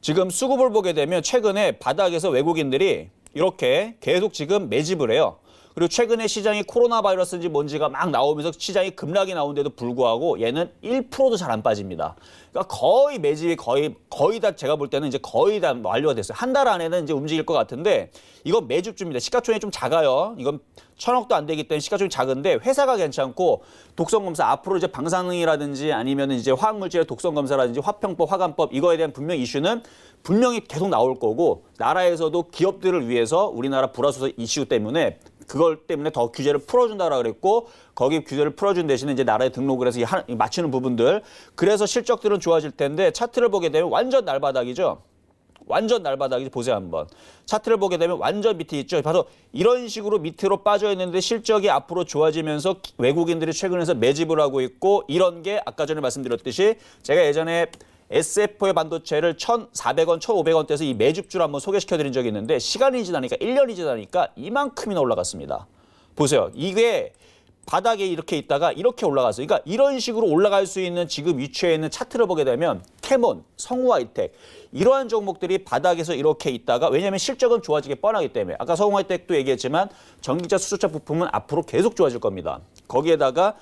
[SPEAKER 3] 지금 수급을 보게 되면 최근에 바닥에서 외국인들이 이렇게 계속 지금 매집을 해요. 그리고 최근에 시장이 코로나 바이러스인지 뭔지가 막 나오면서 시장이 급락이 나오는데도 불구하고 얘는 1%도 잘 안 빠집니다. 그러니까 거의 매집이 거의 다 제가 볼 때는 이제 거의 다 완료가 됐어요. 한 달 안에는 이제 움직일 것 같은데 이건 매집주입니다. 시가총액이 좀 작아요. 이건 1,000억도 안 되기 때문에 시가총액이 작은데 회사가 괜찮고 독성 검사 앞으로 이제 방사능이라든지 아니면 이제 화학물질의 독성 검사라든지 화평법, 화관법 이거에 대한 분명 이슈는 분명히 계속 나올 거고 나라에서도 기업들을 위해서 우리나라 불화수소 이슈 때문에 그걸 때문에 더 규제를 풀어준다라 그랬고 거기 규제를 풀어준 대신에 이제 나라에 등록을 해서 맞추는 부분들 그래서 실적들은 좋아질 텐데 차트를 보게 되면 완전 날바닥이죠. 완전 날바닥이죠. 보세요 한번. 차트를 보게 되면 완전 밑에 있죠. 봐서 이런 식으로 밑으로 빠져 있는데 실적이 앞으로 좋아지면서 외국인들이 최근에서 매집을 하고 있고 이런 게 아까 전에 말씀드렸듯이 제가 예전에 SF의 반도체를 1,400원, 1,500원대에서 이 매집주를 한번 소개시켜드린 적이 있는데 시간이 지나니까 1년이 지나니까 이만큼이나 올라갔습니다. 보세요. 이게 바닥에 이렇게 있다가 이렇게 올라갔어요. 그러니까 이런 식으로 올라갈 수 있는 지금 위치에 있는 차트를 보게 되면 캐몬, 성우하이텍 이러한 종목들이 바닥에서 이렇게 있다가 왜냐하면 실적은 좋아지기 뻔하기 때문에 아까 성우하이텍도 얘기했지만 전기차 수소차 부품은 앞으로 계속 좋아질 겁니다. 거기에다가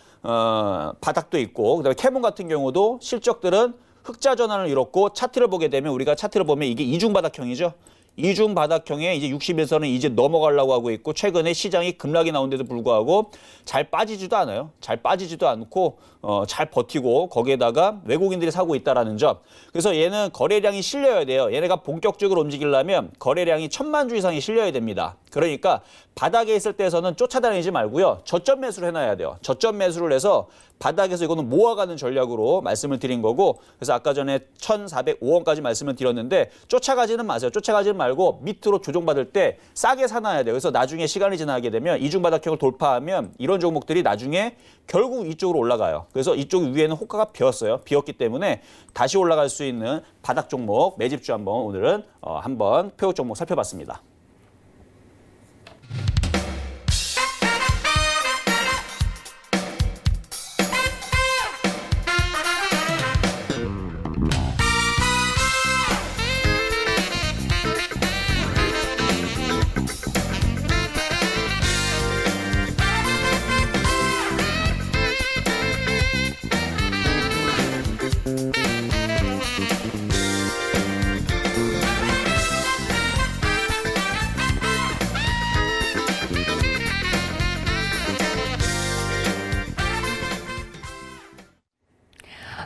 [SPEAKER 3] 바닥도 있고 그다음에 캐몬 같은 경우도 실적들은 흑자 전환을 이뤘고 차트를 보게 되면 우리가 차트를 보면 이게 이중바닥형이죠. 이중바닥형에 이제 60에서는 이제 넘어가려고 하고 있고 최근에 시장이 급락이 나온데도 불구하고 잘 빠지지도 않아요. 잘 빠지지도 않고 잘 버티고 거기에다가 외국인들이 사고 있다라는 점. 그래서 얘는 거래량이 실려야 돼요. 얘네가 본격적으로 움직이려면 거래량이 1,000만 주 이상이 실려야 됩니다. 그러니까 바닥에 있을 때에서는 쫓아다니지 말고요. 저점 매수를 해놔야 돼요. 저점 매수를 해서 바닥에서 이거는 모아가는 전략으로 말씀을 드린 거고 그래서 아까 전에 1,405원까지 말씀을 드렸는데 쫓아가지는 마세요. 쫓아가지는 말고 밑으로 조정받을 때 싸게 사놔야 돼요. 그래서 나중에 시간이 지나게 되면 이중바닥형을 돌파하면 이런 종목들이 나중에 결국 이쪽으로 올라가요. 그래서 이쪽 위에는 호가가 비었어요. 비었기 때문에 다시 올라갈 수 있는 바닥 종목 매집주 한번 오늘은 한번 표적 종목 살펴봤습니다.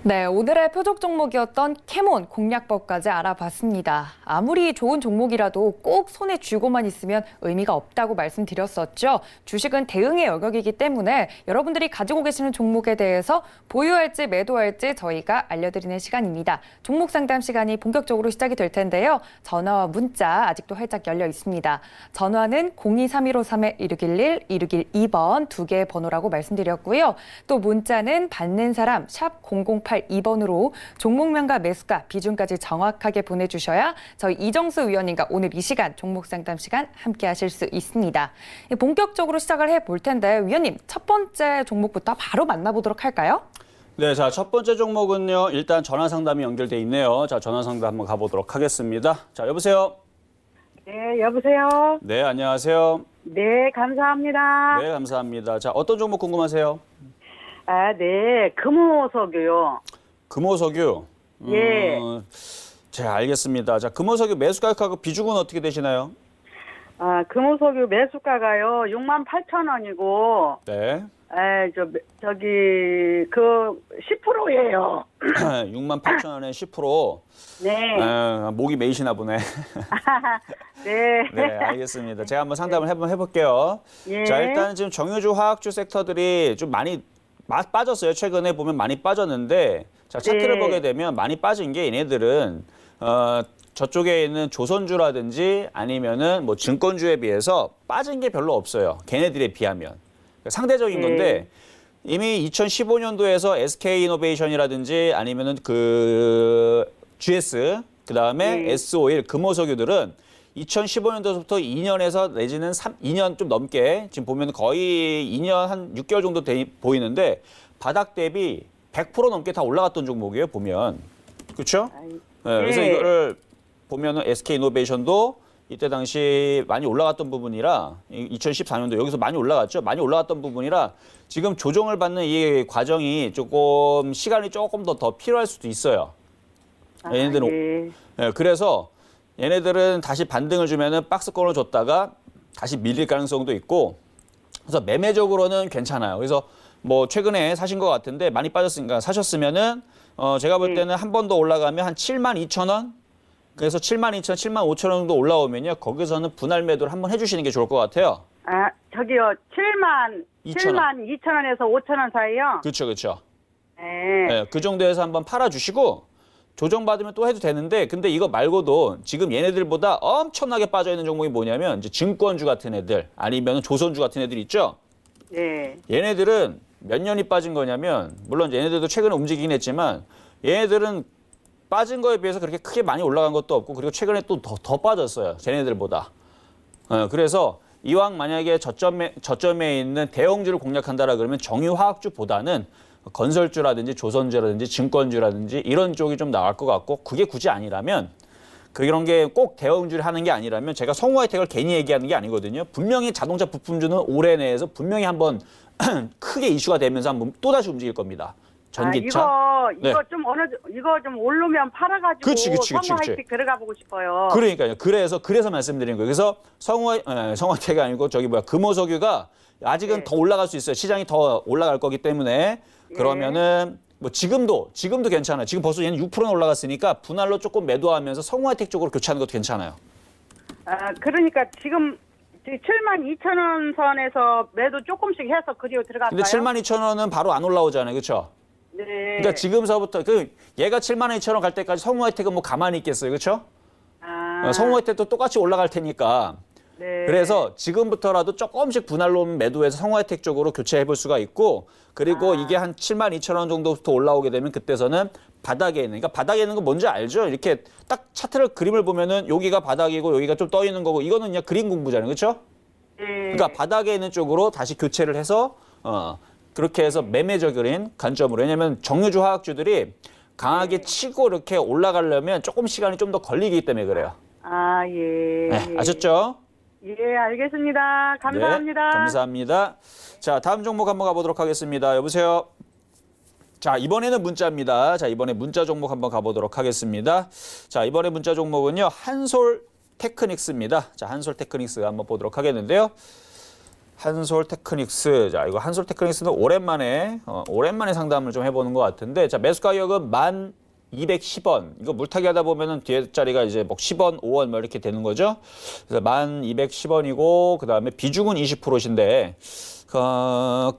[SPEAKER 2] 네, 오늘의 표적 종목이었던 캐몬 공략법까지 알아봤습니다. 아무리 좋은 종목이라도 꼭 손에 쥐고만 있으면 의미가 없다고 말씀드렸었죠. 주식은 대응의 영역이기 때문에 여러분들이 가지고 계시는 종목에 대해서 보유할지 매도할지 저희가 알려드리는 시간입니다. 종목 상담 시간이 본격적으로 시작이 될 텐데요. 전화와 문자 아직도 활짝 열려 있습니다. 전화는 023153-1611, 1612번 두 개의 번호라고 말씀드렸고요. 또 문자는 받는 사람 샵 0082번으로 종목명과 매수가, 비중까지 정확하게 보내주셔야 저희 이정수 위원님과 오늘 이 시간 종목 상담 시간 함께 하실 수 있습니다. 본격적으로 시작을 해볼 텐데 위원님 첫 번째 종목부터 바로 만나보도록 할까요?
[SPEAKER 3] 네, 자, 첫 번째 종목은요. 일단 전화 상담이 연결돼 있네요. 자, 전화 상담 한번 가보도록 하겠습니다. 자, 여보세요?
[SPEAKER 4] 네, 여보세요?
[SPEAKER 3] 네, 안녕하세요.
[SPEAKER 4] 네, 감사합니다.
[SPEAKER 3] 네, 감사합니다. 자, 어떤 종목 궁금하세요?
[SPEAKER 4] 아, 네, 금호석유요.
[SPEAKER 3] 금호석유.
[SPEAKER 4] 예.
[SPEAKER 3] 자, 알겠습니다. 자, 금호석유 매수가격하고 비중은 어떻게 되시나요?
[SPEAKER 4] 아, 금호석유 매수가가요, 68,000원이고,
[SPEAKER 3] 네.
[SPEAKER 4] 저기, 10%예요.
[SPEAKER 3] 68,000원에 10%.
[SPEAKER 4] 네.
[SPEAKER 3] 목이 메이시나 보네.
[SPEAKER 4] 네.
[SPEAKER 3] 네, 알겠습니다. 제가 한번 상담을 해볼게요.
[SPEAKER 4] 예.
[SPEAKER 3] 자, 일단 지금 정유주 화학주 섹터들이 좀 많이 빠졌어요. 최근에 보면 많이 빠졌는데, 자, 차트를
[SPEAKER 4] 네.
[SPEAKER 3] 보게 되면 많이 빠진 게 얘네들은, 저쪽에 있는 조선주라든지 아니면은 뭐 증권주에 비해서 빠진 게 별로 없어요. 걔네들에 비하면. 상대적인 건데, 이미 2015년도에서 SK이노베이션이라든지 아니면은 그 GS, 그 다음에 S-오일, 금호석유들은 2015년도부터 2년에서 내지는 2년 좀 넘게 지금 보면 거의 2년 한 6개월 정도 보이는데 바닥 대비 100% 넘게 다 올라갔던 종목이에요, 보면. 그렇죠? 네, 그래서 이거를 보면은 SK이노베이션도 이때 당시 많이 올라갔던 부분이라 2014년도 여기서 많이 올라갔죠. 많이 올라갔던 부분이라 지금 조정을 받는 이 과정이 조금 시간이 조금 더 필요할 수도 있어요. 얘네들은
[SPEAKER 4] 예.
[SPEAKER 3] 그래서 얘네들은 다시 반등을 주면은 박스권을 줬다가 다시 밀릴 가능성도 있고 그래서 매매적으로는 괜찮아요. 그래서 뭐 최근에 사신 것 같은데 많이 빠졌으니까 사셨으면은 제가 볼 때는 한 번 더 올라가면 한 72,000원 그래서 72,000원, 75,000원 정도 올라오면요. 거기서는 분할 매도를 한번 해주시는 게 좋을 것 같아요.
[SPEAKER 4] 아, 저기요. 72,000원에서 5,000원 사이요?
[SPEAKER 3] 그렇죠, 그렇죠.
[SPEAKER 4] 네.
[SPEAKER 3] 네, 그 정도에서 한번 팔아주시고 조정받으면 또 해도 되는데 근데 이거 말고도 지금 얘네들보다 엄청나게 빠져있는 종목이 뭐냐면 이제 증권주 같은 애들 아니면 조선주 같은 애들 있죠?
[SPEAKER 4] 네.
[SPEAKER 3] 얘네들은 몇 년이 빠진 거냐면 물론 얘네들도 최근에 움직이긴 했지만 얘네들은 빠진 거에 비해서 그렇게 크게 많이 올라간 것도 없고 그리고 최근에 또 더 빠졌어요. 쟤네들보다. 그래서 이왕 만약에 저점에 있는 대형주를 공략한다라 그러면 정유화학주보다는 건설주라든지 조선주라든지 증권주라든지 이런 쪽이 좀 나을 것 같고 그게 굳이 아니라면 그런 게 꼭 대형주를 하는 게 아니라면 제가 성우하이텍을 괜히 얘기하는 게 아니거든요. 분명히 자동차 부품주는 올해 내에서 분명히 한번 크게 이슈가 되면서 한번 또다시 움직일 겁니다. 전기차.
[SPEAKER 4] 이거 이거 좀 오르면 팔아가지고
[SPEAKER 3] 그치.
[SPEAKER 4] 성우하이텍 들어가 보고 싶어요.
[SPEAKER 3] 그러니까요. 그래서 말씀드린 거예요. 그래서 성화태가 아니고 금호석유가 아직은
[SPEAKER 4] 네.
[SPEAKER 3] 더 올라갈 수 있어요. 시장이 더 올라갈 거기 때문에 그러면은 뭐 지금도 괜찮아요. 지금 벌써 얘는 6%는 올라갔으니까 분할로 조금 매도하면서 성화텍 쪽으로 교체하는 것도 괜찮아요.
[SPEAKER 4] 아, 그러니까 지금 72,000원 선에서 매도 조금씩 해서 그리고 들어갈까요?
[SPEAKER 3] 근데 72,000원은 바로 안 올라오잖아요. 그렇죠?
[SPEAKER 4] 네.
[SPEAKER 3] 그러니까 지금서부터 얘가 72,000원 갈 때까지 성화텍은 뭐 가만히 있겠어요. 그렇죠?
[SPEAKER 4] 아,
[SPEAKER 3] 성화텍도 똑같이 올라갈 테니까.
[SPEAKER 4] 네.
[SPEAKER 3] 그래서 지금부터라도 조금씩 분할로 매도해서 성화혜택 쪽으로 교체해 볼 수가 있고 그리고 이게 한 72,000원 정도부터 올라오게 되면 그때서는 바닥에 있는 그러니까 바닥에 있는 거 뭔지 알죠? 이렇게 딱 차트를 그림을 보면은 여기가 바닥이고 여기가 좀 떠 있는 거고 이거는 그냥 그림 공부잖아요. 그렇죠?
[SPEAKER 4] 네.
[SPEAKER 3] 그러니까 바닥에 있는 쪽으로 다시 교체를 해서 그렇게 해서 매매적인 관점으로 왜냐면 정유주 화학주들이 강하게 치고 이렇게 올라가려면 조금 시간이 좀 더 걸리기 때문에 그래요.
[SPEAKER 4] 아, 예.
[SPEAKER 3] 네, 아셨죠?
[SPEAKER 4] 예, 알겠습니다. 감사합니다.
[SPEAKER 3] 네, 감사합니다. 자, 다음 종목 한번 가보도록 하겠습니다. 여보세요? 자, 이번에는 문자입니다. 자, 이번에 문자 종목 한번 가보도록 하겠습니다. 자, 이번에 문자 종목은요, 한솔테크닉스입니다. 자, 한솔테크닉스 한번 보도록 하겠는데요. 한솔테크닉스. 자, 이거 한솔테크닉스는 오랜만에 상담을 좀 해보는 것 같은데, 자, 매수 가격은 1,210원. 이거 물타기 하다 보면은 뒤에 자리가 이제 뭐 10원, 5원 뭐 이렇게 되는 거죠. 그래서 1,210원이고, 그 다음에 비중은 20%신데,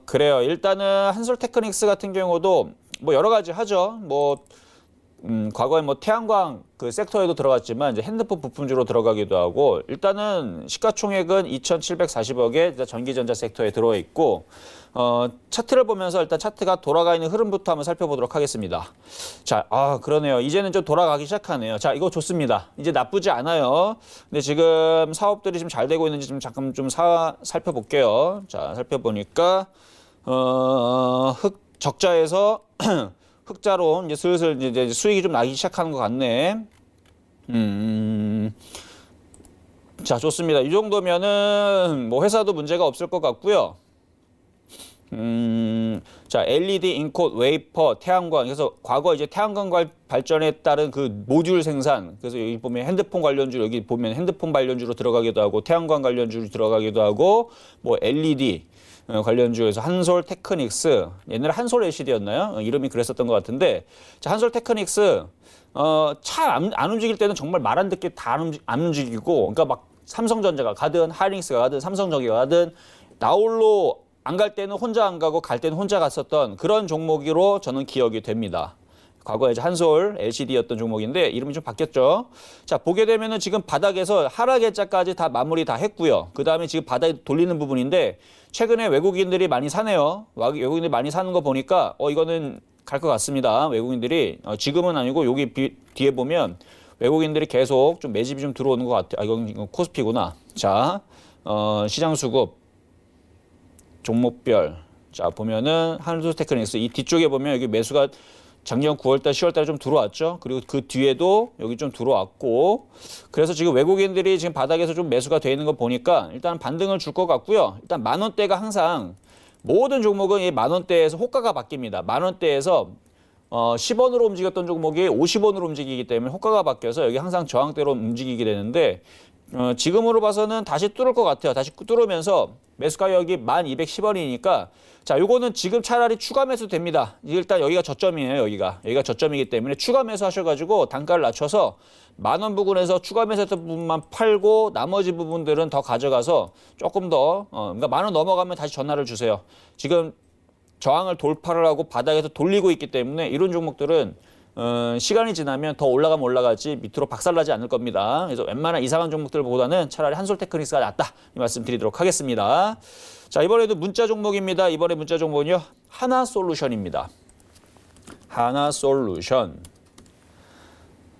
[SPEAKER 3] 그래요. 일단은 한솔테크닉스 같은 경우도 뭐 여러 가지 하죠. 과거에 뭐 태양광 그 섹터에도 들어갔지만 이제 핸드폰 부품주로 들어가기도 하고 일단은 시가총액은 2,740억에 전기전자 섹터에 들어와 있고 차트를 보면서 일단 차트가 돌아가 있는 흐름부터 한번 살펴보도록 하겠습니다. 자, 그러네요. 이제는 좀 돌아가기 시작하네요. 자, 이거 좋습니다. 이제 나쁘지 않아요. 근데 지금 사업들이 좀 잘 되고 있는지 좀 잠깐 좀 살펴볼게요. 자, 살펴보니까 적자에서 흑자로 이제 슬슬 이제 수익이 좀 나기 시작하는 것 같네. 자, 좋습니다. 이 정도면은 뭐 회사도 문제가 없을 것 같고요. 자, LED, 인콧, 웨이퍼, 태양광. 그래서 과거 이제 태양광 발전에 따른 그 모듈 생산. 그래서 여기 보면 핸드폰 관련주, 여기 보면 핸드폰 관련주로 들어가기도 하고, 태양광 관련주로 들어가기도 하고, 뭐 LED 관련주에서 한솔테크닉스. 옛날에 한솔 LCD였나요? 이름이 그랬었던 것 같은데, 자, 한솔테크닉스. 차 안 움직일 때는 정말 말 안 듣게 다 안 움직이고, 그러니까 막 삼성전자가 가든 하이닉스가 가든 삼성전기가 가든 나홀로 안 갈 때는 혼자 안 가고 갈 때는 혼자 갔었던 그런 종목으로 저는 기억이 됩니다. 과거에 이제 한솔 LCD였던 종목인데 이름이 좀 바뀌었죠. 자, 보게 되면은 지금 바닥에서 하락일자까지 다 마무리 다 했고요. 그 다음에 지금 바닥에 돌리는 부분인데 최근에 외국인들이 많이 사네요. 외국인들이 많이 사는 거 보니까 이거는 갈 것 같습니다. 외국인들이 지금은 아니고 여기 뒤에 보면 외국인들이 계속 좀 매집이 좀 들어오는 것 같아요. 이건 코스피구나. 자, 시장 수급 종목별. 자, 보면은 한솔테크닉스 이 뒤쪽에 보면 여기 매수가 작년 9월달, 10월달에 좀 들어왔죠. 그리고 그 뒤에도 여기 좀 들어왔고, 그래서 지금 외국인들이 지금 바닥에서 좀 매수가 돼 있는 거 보니까 일단 반등을 줄 것 같고요. 일단 10,000원대가 항상 모든 종목은 이 10,000원대에서 호가가 바뀝니다. 10,000원대에서 10원으로 움직였던 종목이 50원으로 움직이기 때문에 호가가 바뀌어서 여기 항상 저항대로 움직이게 되는데 지금으로 봐서는 다시 뚫을 것 같아요. 다시 뚫으면서 매수 가격이 1,210원이니까 자, 요거는 지금 차라리 추가 매수 됩니다. 일단 여기가 저점이에요. 여기가 저점이기 때문에 추가 매수 하셔가지고 단가를 낮춰서 10,000원 부근에서 추가 매수했던 부분만 팔고 나머지 부분들은 더 가져가서 조금 더 그러니까 10,000원 넘어가면 다시 전화를 주세요. 지금 저항을 돌파를 하고 바닥에서 돌리고 있기 때문에 이런 종목들은 시간이 지나면 더 올라가면 올라가지 밑으로 박살나지 않을 겁니다. 그래서 웬만한 이상한 종목들보다는 차라리 한솔테크닉스가 낫다 이 말씀 드리도록 하겠습니다. 자, 이번에도 문자 종목입니다. 이번에 문자 종목은요, 하나솔루션입니다. 하나솔루션.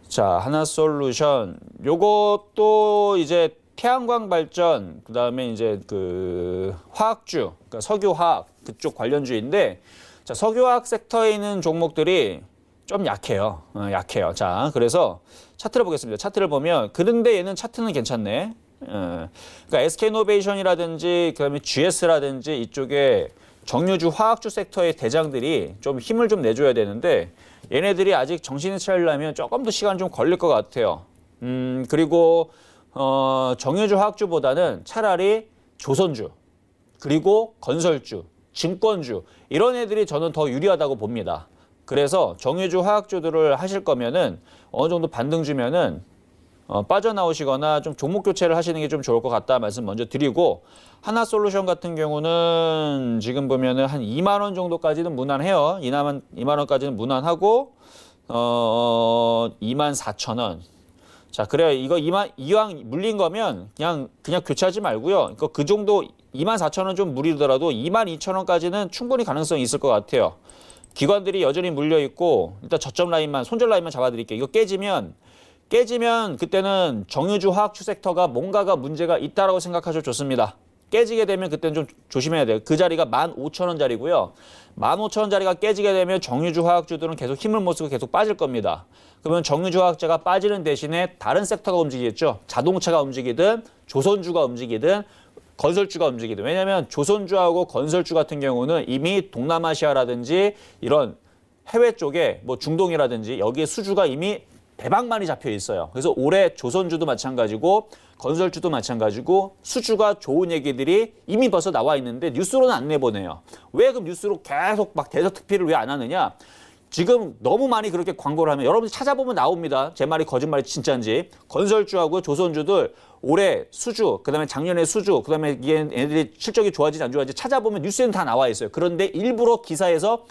[SPEAKER 3] 자, 하나솔루션. 요것도 이제 태양광 발전, 그다음에 이제 그 화학주, 그러니까 석유화학 그쪽 관련주인데, 자, 석유화학 섹터에 있는 종목들이 좀 약해요. 약해요. 자, 그래서 차트를 보겠습니다. 차트를 보면 그런데 얘는 차트는 괜찮네. 그러니까 SK이노베이션이라든지 그다음에 GS라든지 이쪽에 정유주 화학주 섹터의 대장들이 좀 힘을 좀 내줘야 되는데 얘네들이 아직 정신을 차리려면 조금 더 시간 좀 걸릴 것 같아요. 그리고 정유주 화학주보다는 차라리 조선주 그리고 건설주, 증권주 이런 애들이 저는 더 유리하다고 봅니다. 그래서 정유주 화학주들을 하실 거면은 어느 정도 반등 주면은 빠져나오시거나 좀 종목 교체를 하시는 게 좀 좋을 것 같다 말씀 먼저 드리고, 하나솔루션 같은 경우는 지금 보면은 한 2만 원 정도까지는 무난해요. 2만 원까지는 무난하고 24,000원. 자, 그래요. 이거 이왕 물린 거면 그냥 교체하지 말고요. 그 정도 24,000원 좀 무리더라도 22,000원까지는 충분히 가능성이 있을 것 같아요. 기관들이 여전히 물려 있고 일단 저점 라인만 손절 라인만 잡아드릴게요. 이거 깨지면 그때는 정유주 화학주 섹터가 뭔가가 문제가 있다라고 생각하셔도 좋습니다. 깨지게 되면 그때는 좀 조심해야 돼요. 그 자리가 15,000원짜리고요. 15,000원짜리가 깨지게 되면 정유주 화학주들은 계속 힘을 못 쓰고 계속 빠질 겁니다. 그러면 정유주 화학자가 빠지는 대신에 다른 섹터가 움직이겠죠. 자동차가 움직이든 조선주가 움직이든 건설주가 움직이든. 왜냐하면 조선주하고 건설주 같은 경우는 이미 동남아시아라든지 이런 해외 쪽에 뭐 중동이라든지 여기에 수주가 이미 대박 많이 잡혀 있어요. 그래서 올해 조선주도 마찬가지고 건설주도 마찬가지고 수주가 좋은 얘기들이 이미 벌써 나와 있는데 뉴스로는 안 내보내요. 왜 그럼 뉴스로 계속 막 대서특필을 왜 안 하느냐? 지금 너무 많이 그렇게 광고를 하면 여러분들 찾아보면 나옵니다. 제 말이 거짓말이 진짜인지. 건설주하고 조선주들 올해 수주, 그다음에 작년에 수주, 그다음에 얘네들이 실적이 좋아지지 안 좋아지지 찾아보면 뉴스에는 다 나와 있어요. 그런데 일부러 기사에서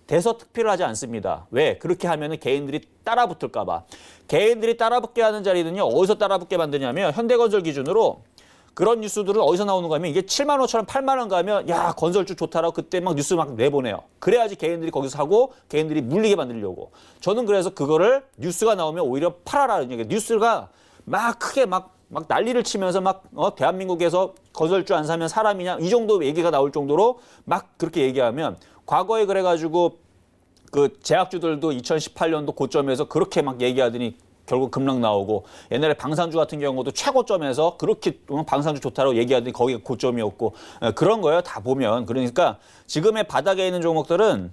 [SPEAKER 3] 대서특필을 하지 않습니다. 왜? 그렇게 하면은 개인들이 따라붙을까 봐. 개인들이 따라붙게 하는 자리는요. 어디서 따라붙게 만드냐면 현대건설 기준으로 그런 뉴스들은 어디서 나오는 거 하면 이게 7만 5천 원, 8만 원 가면 야, 건설주 좋다라고 그때 막 뉴스 막 내보내요. 그래야지 개인들이 거기서 사고 개인들이 물리게 만들려고. 저는 그래서 그거를 뉴스가 나오면 오히려 팔아라는 얘기예요. 뉴스가 막 크게 막 난리를 치면서 막 대한민국에서 건설주 안 사면 사람이냐 이 정도 얘기가 나올 정도로 막 그렇게 얘기하면 과거에 그래가지고 그 제약주들도 2018년도 고점에서 그렇게 막 얘기하더니 결국 급락 나오고 옛날에 방산주 같은 경우도 최고점에서 그렇게 방산주 좋다라고 얘기하더니 거기가 고점이었고 그런 거예요. 다 보면. 그러니까 지금의 바닥에 있는 종목들은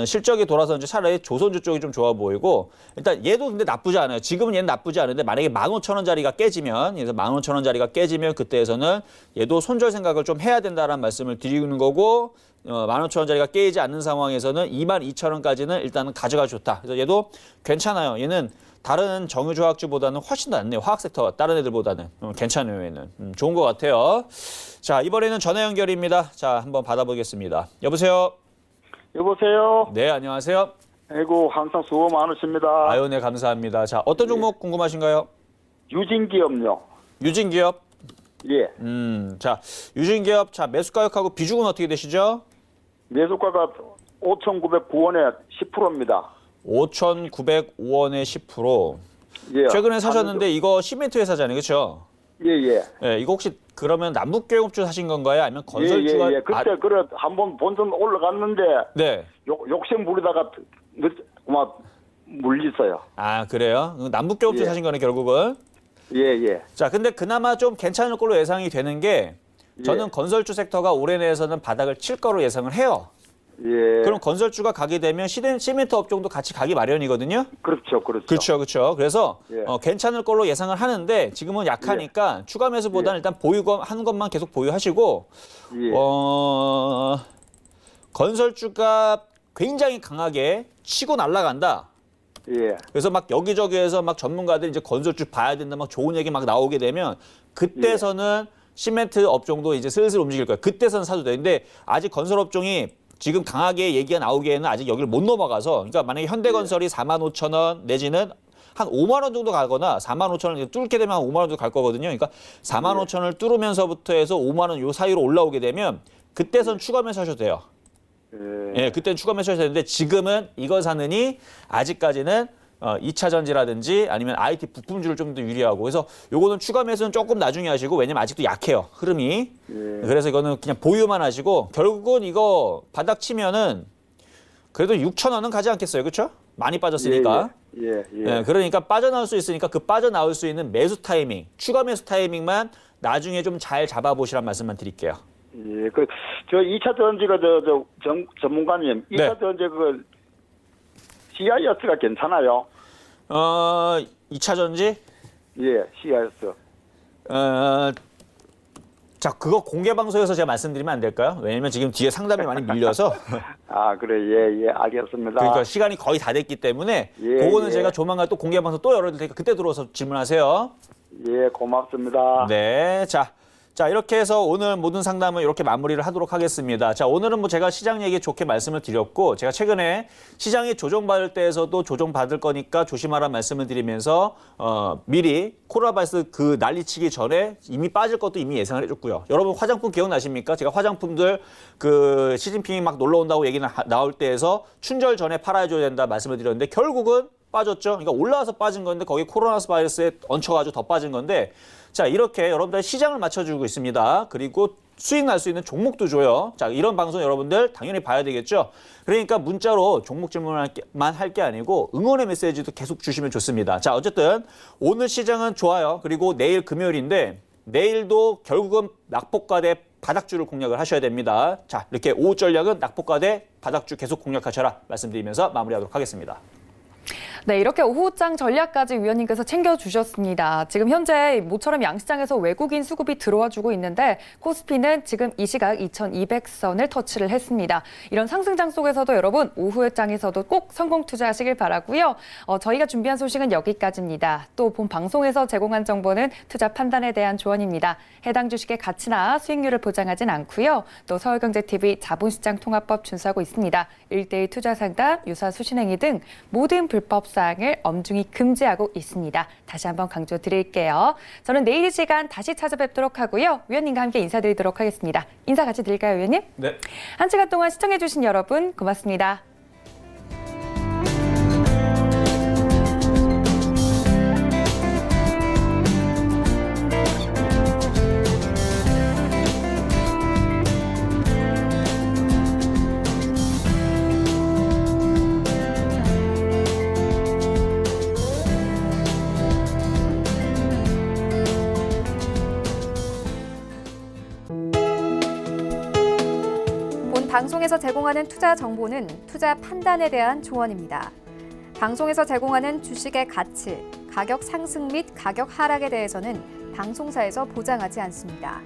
[SPEAKER 3] 실적이 돌아서 이제 차라리 조선주 쪽이 좀 좋아 보이고 일단 얘도 근데 나쁘지 않아요. 지금은 얘는 나쁘지 않은데 만약에 15,000원짜리가 깨지면 그래서 15,000원짜리가 깨지면 그때에서는 얘도 손절 생각을 좀 해야 된다라는 말씀을 드리는 거고 15,000원짜리가 깨지지 않는 상황에서는 22,000원까지는 일단은 가져가 좋다. 그래서 얘도 괜찮아요. 얘는 다른 정유조합주보다는 훨씬 더 낫네요. 화학섹터 다른 애들보다는 괜찮아요. 얘는 좋은 것 같아요. 자, 이번에는 전화 연결입니다. 자, 한번 받아보겠습니다. 여보세요.
[SPEAKER 5] 여보세요.
[SPEAKER 3] 네, 안녕하세요.
[SPEAKER 5] 아이고 항상 수고 많으십니다.
[SPEAKER 3] 아유, 네, 감사합니다. 자, 어떤 종목 궁금하신가요?
[SPEAKER 5] 유진기업요.
[SPEAKER 3] 유진기업.
[SPEAKER 5] 예.
[SPEAKER 3] 자, 유진기업. 자, 매수가격하고 비중은 어떻게 되시죠?
[SPEAKER 5] 매수가가 5,909원에 10%입니다.
[SPEAKER 3] 5,905원에 10%.
[SPEAKER 5] 예.
[SPEAKER 3] 최근에 사셨는데 이거 시멘트 회사잖아요, 그렇죠?
[SPEAKER 5] 예예.
[SPEAKER 3] 예, 이거 혹시 그러면 남북경업주 사신 건가요? 아니면 건설주가?
[SPEAKER 5] 예예. 그때 그래 한번 본전 올라갔는데
[SPEAKER 3] 네.
[SPEAKER 5] 욕심 부리다가 뭐 물리서요.
[SPEAKER 3] 아, 그래요? 남북경업주
[SPEAKER 5] 예.
[SPEAKER 3] 사신 거네, 결국은.
[SPEAKER 5] 예, 예.
[SPEAKER 3] 자, 근데 그나마 좀 괜찮을 걸로 예상이 되는 게 저는
[SPEAKER 5] 예.
[SPEAKER 3] 건설주 섹터가 올해 내에서는 바닥을 칠 거로 예상을 해요.
[SPEAKER 5] 예.
[SPEAKER 3] 그럼 건설주가 가게 되면 시멘트 업종도 같이 가기 마련이거든요.
[SPEAKER 5] 그렇죠, 그렇죠.
[SPEAKER 3] 그렇죠. 그래서
[SPEAKER 5] 예.
[SPEAKER 3] 괜찮을 걸로 예상을 하는데 지금은 약하니까 추가 매수보다는 일단 하는 것만 계속 보유하시고
[SPEAKER 5] 예.
[SPEAKER 3] 건설주가 굉장히 강하게 치고 날아간다.
[SPEAKER 5] 예.
[SPEAKER 3] 그래서 막 여기저기에서 막 전문가들이 이제 건설주 봐야 된다, 막 좋은 얘기 막 나오게 되면 그때서는 시멘트 업종도 이제 슬슬 움직일 거예요. 그때서는 사도 돼. 근데 아직 건설 업종이 지금 강하게 얘기가 나오기에는 아직 여기를 못 넘어가서, 그러니까 만약에 현대건설이 45,000원 내지는 한 5만 원 정도 가거나 4만 5천 원 뚫게 되면 한 5만 원 정도 갈 거거든요. 그러니까 4만 5천 원을 뚫으면서부터 해서 5만 원 요 사이로 올라오게 되면 그때선 추가 매수하셔도 돼요. 예, 그때는 추가 매수하셔야 되는데 지금은 이거 사느니 아직까지는 2차 전지라든지 아니면 IT 부품주를 좀 더 유리하고, 그래서 요거는 추가 매수는 조금 나중에 하시고, 왜냐면 아직도 약해요, 흐름이. 그래서 이거는 그냥 보유만 하시고, 결국은 이거 바닥 치면은 그래도 6,000원은 가지 않겠어요, 그렇죠? 많이 빠졌으니까.
[SPEAKER 5] 예.
[SPEAKER 3] 예, 그러니까 빠져나올 수 있으니까 그 빠져나올 수 있는 매수 타이밍, 추가 매수 타이밍만 나중에 좀 잘 잡아보시란 말씀만 드릴게요.
[SPEAKER 5] 예. 저 2차 전지가 전문가님, 2차 전지 CIS가 괜찮아요?
[SPEAKER 3] 2차 전지?
[SPEAKER 5] 예, CIS.
[SPEAKER 3] 자, 그거 공개 방송에서 제가 말씀드리면 안 될까요? 왜냐면 지금 뒤에 상담이 많이 밀려서.
[SPEAKER 5] 아, 그래. 예, 알겠습니다.
[SPEAKER 3] 그러니까 시간이 거의 다 됐기 때문에
[SPEAKER 5] 예,
[SPEAKER 3] 그거는
[SPEAKER 5] 예.
[SPEAKER 3] 제가 조만간 또 공개 방송 또 열어드릴 테니까 그때 들어와서 질문하세요.
[SPEAKER 5] 예, 고맙습니다.
[SPEAKER 3] 네, 자 이렇게 해서 오늘 모든 상담을 이렇게 마무리를 하도록 하겠습니다. 자, 오늘은 뭐 제가 시장 얘기 좋게 말씀을 드렸고, 제가 최근에 시장이 조정받을 때에서도 조정받을 거니까 조심하라 말씀을 드리면서 미리 코로나 바이러스 그 난리치기 전에 이미 빠질 것도 이미 예상을 해줬고요. 여러분 화장품 기억나십니까? 제가 화장품들 그 시진핑이 막 놀러 온다고 얘기 나올 때에서 춘절 전에 팔아줘야 된다 말씀을 드렸는데 결국은 빠졌죠. 그러니까 올라와서 빠진 건데 거기 코로나 바이러스에 얹혀가지고 더 빠진 건데, 자, 이렇게 여러분들 시장을 맞춰주고 있습니다. 그리고 수익 날 수 있는 종목도 줘요. 자, 이런 방송 여러분들 당연히 봐야 되겠죠. 그러니까 문자로 종목 질문만 할 게 아니고 응원의 메시지도 계속 주시면 좋습니다. 자, 어쨌든 오늘 시장은 좋아요. 그리고 내일 금요일인데 내일도 결국은 낙폭과대 바닥주를 공략을 하셔야 됩니다. 자, 이렇게 오후 전략은 낙폭과대 바닥주 계속 공략하셔라 말씀드리면서 마무리하도록 하겠습니다.
[SPEAKER 2] 네, 이렇게 오후장 전략까지 위원님께서 챙겨주셨습니다. 지금 현재 모처럼 양시장에서 외국인 수급이 들어와주고 있는데 코스피는 지금 이 시각 2200선을 터치를 했습니다. 이런 상승장 속에서도 여러분 오후의 장에서도 꼭 성공 투자하시길 바라고요. 저희가 준비한 소식은 여기까지입니다. 또 본 방송에서 제공한 정보는 투자 판단에 대한 조언입니다. 해당 주식의 가치나 수익률을 보장하진 않고요. 또 서울경제TV 자본시장 통합법 준수하고 있습니다. 1:1 투자 상담, 유사 수신행위 등 모든 불법 사항을 엄중히 금지하고 있습니다. 다시 한번 강조드릴게요. 저는 내일 이 시간 다시 찾아뵙도록 하고요. 위원님과 함께 인사드리도록 하겠습니다. 인사 같이 드릴까요, 위원님?
[SPEAKER 3] 네.
[SPEAKER 2] 한 시간 동안 시청해주신 여러분 고맙습니다.
[SPEAKER 1] 방송에서 제공하는 투자 정보는 투자 판단에 대한 조언입니다. 방송에서 제공하는 주식의 가치, 가격 상승 및 가격 하락에 대해서는 방송사에서 보장하지 않습니다.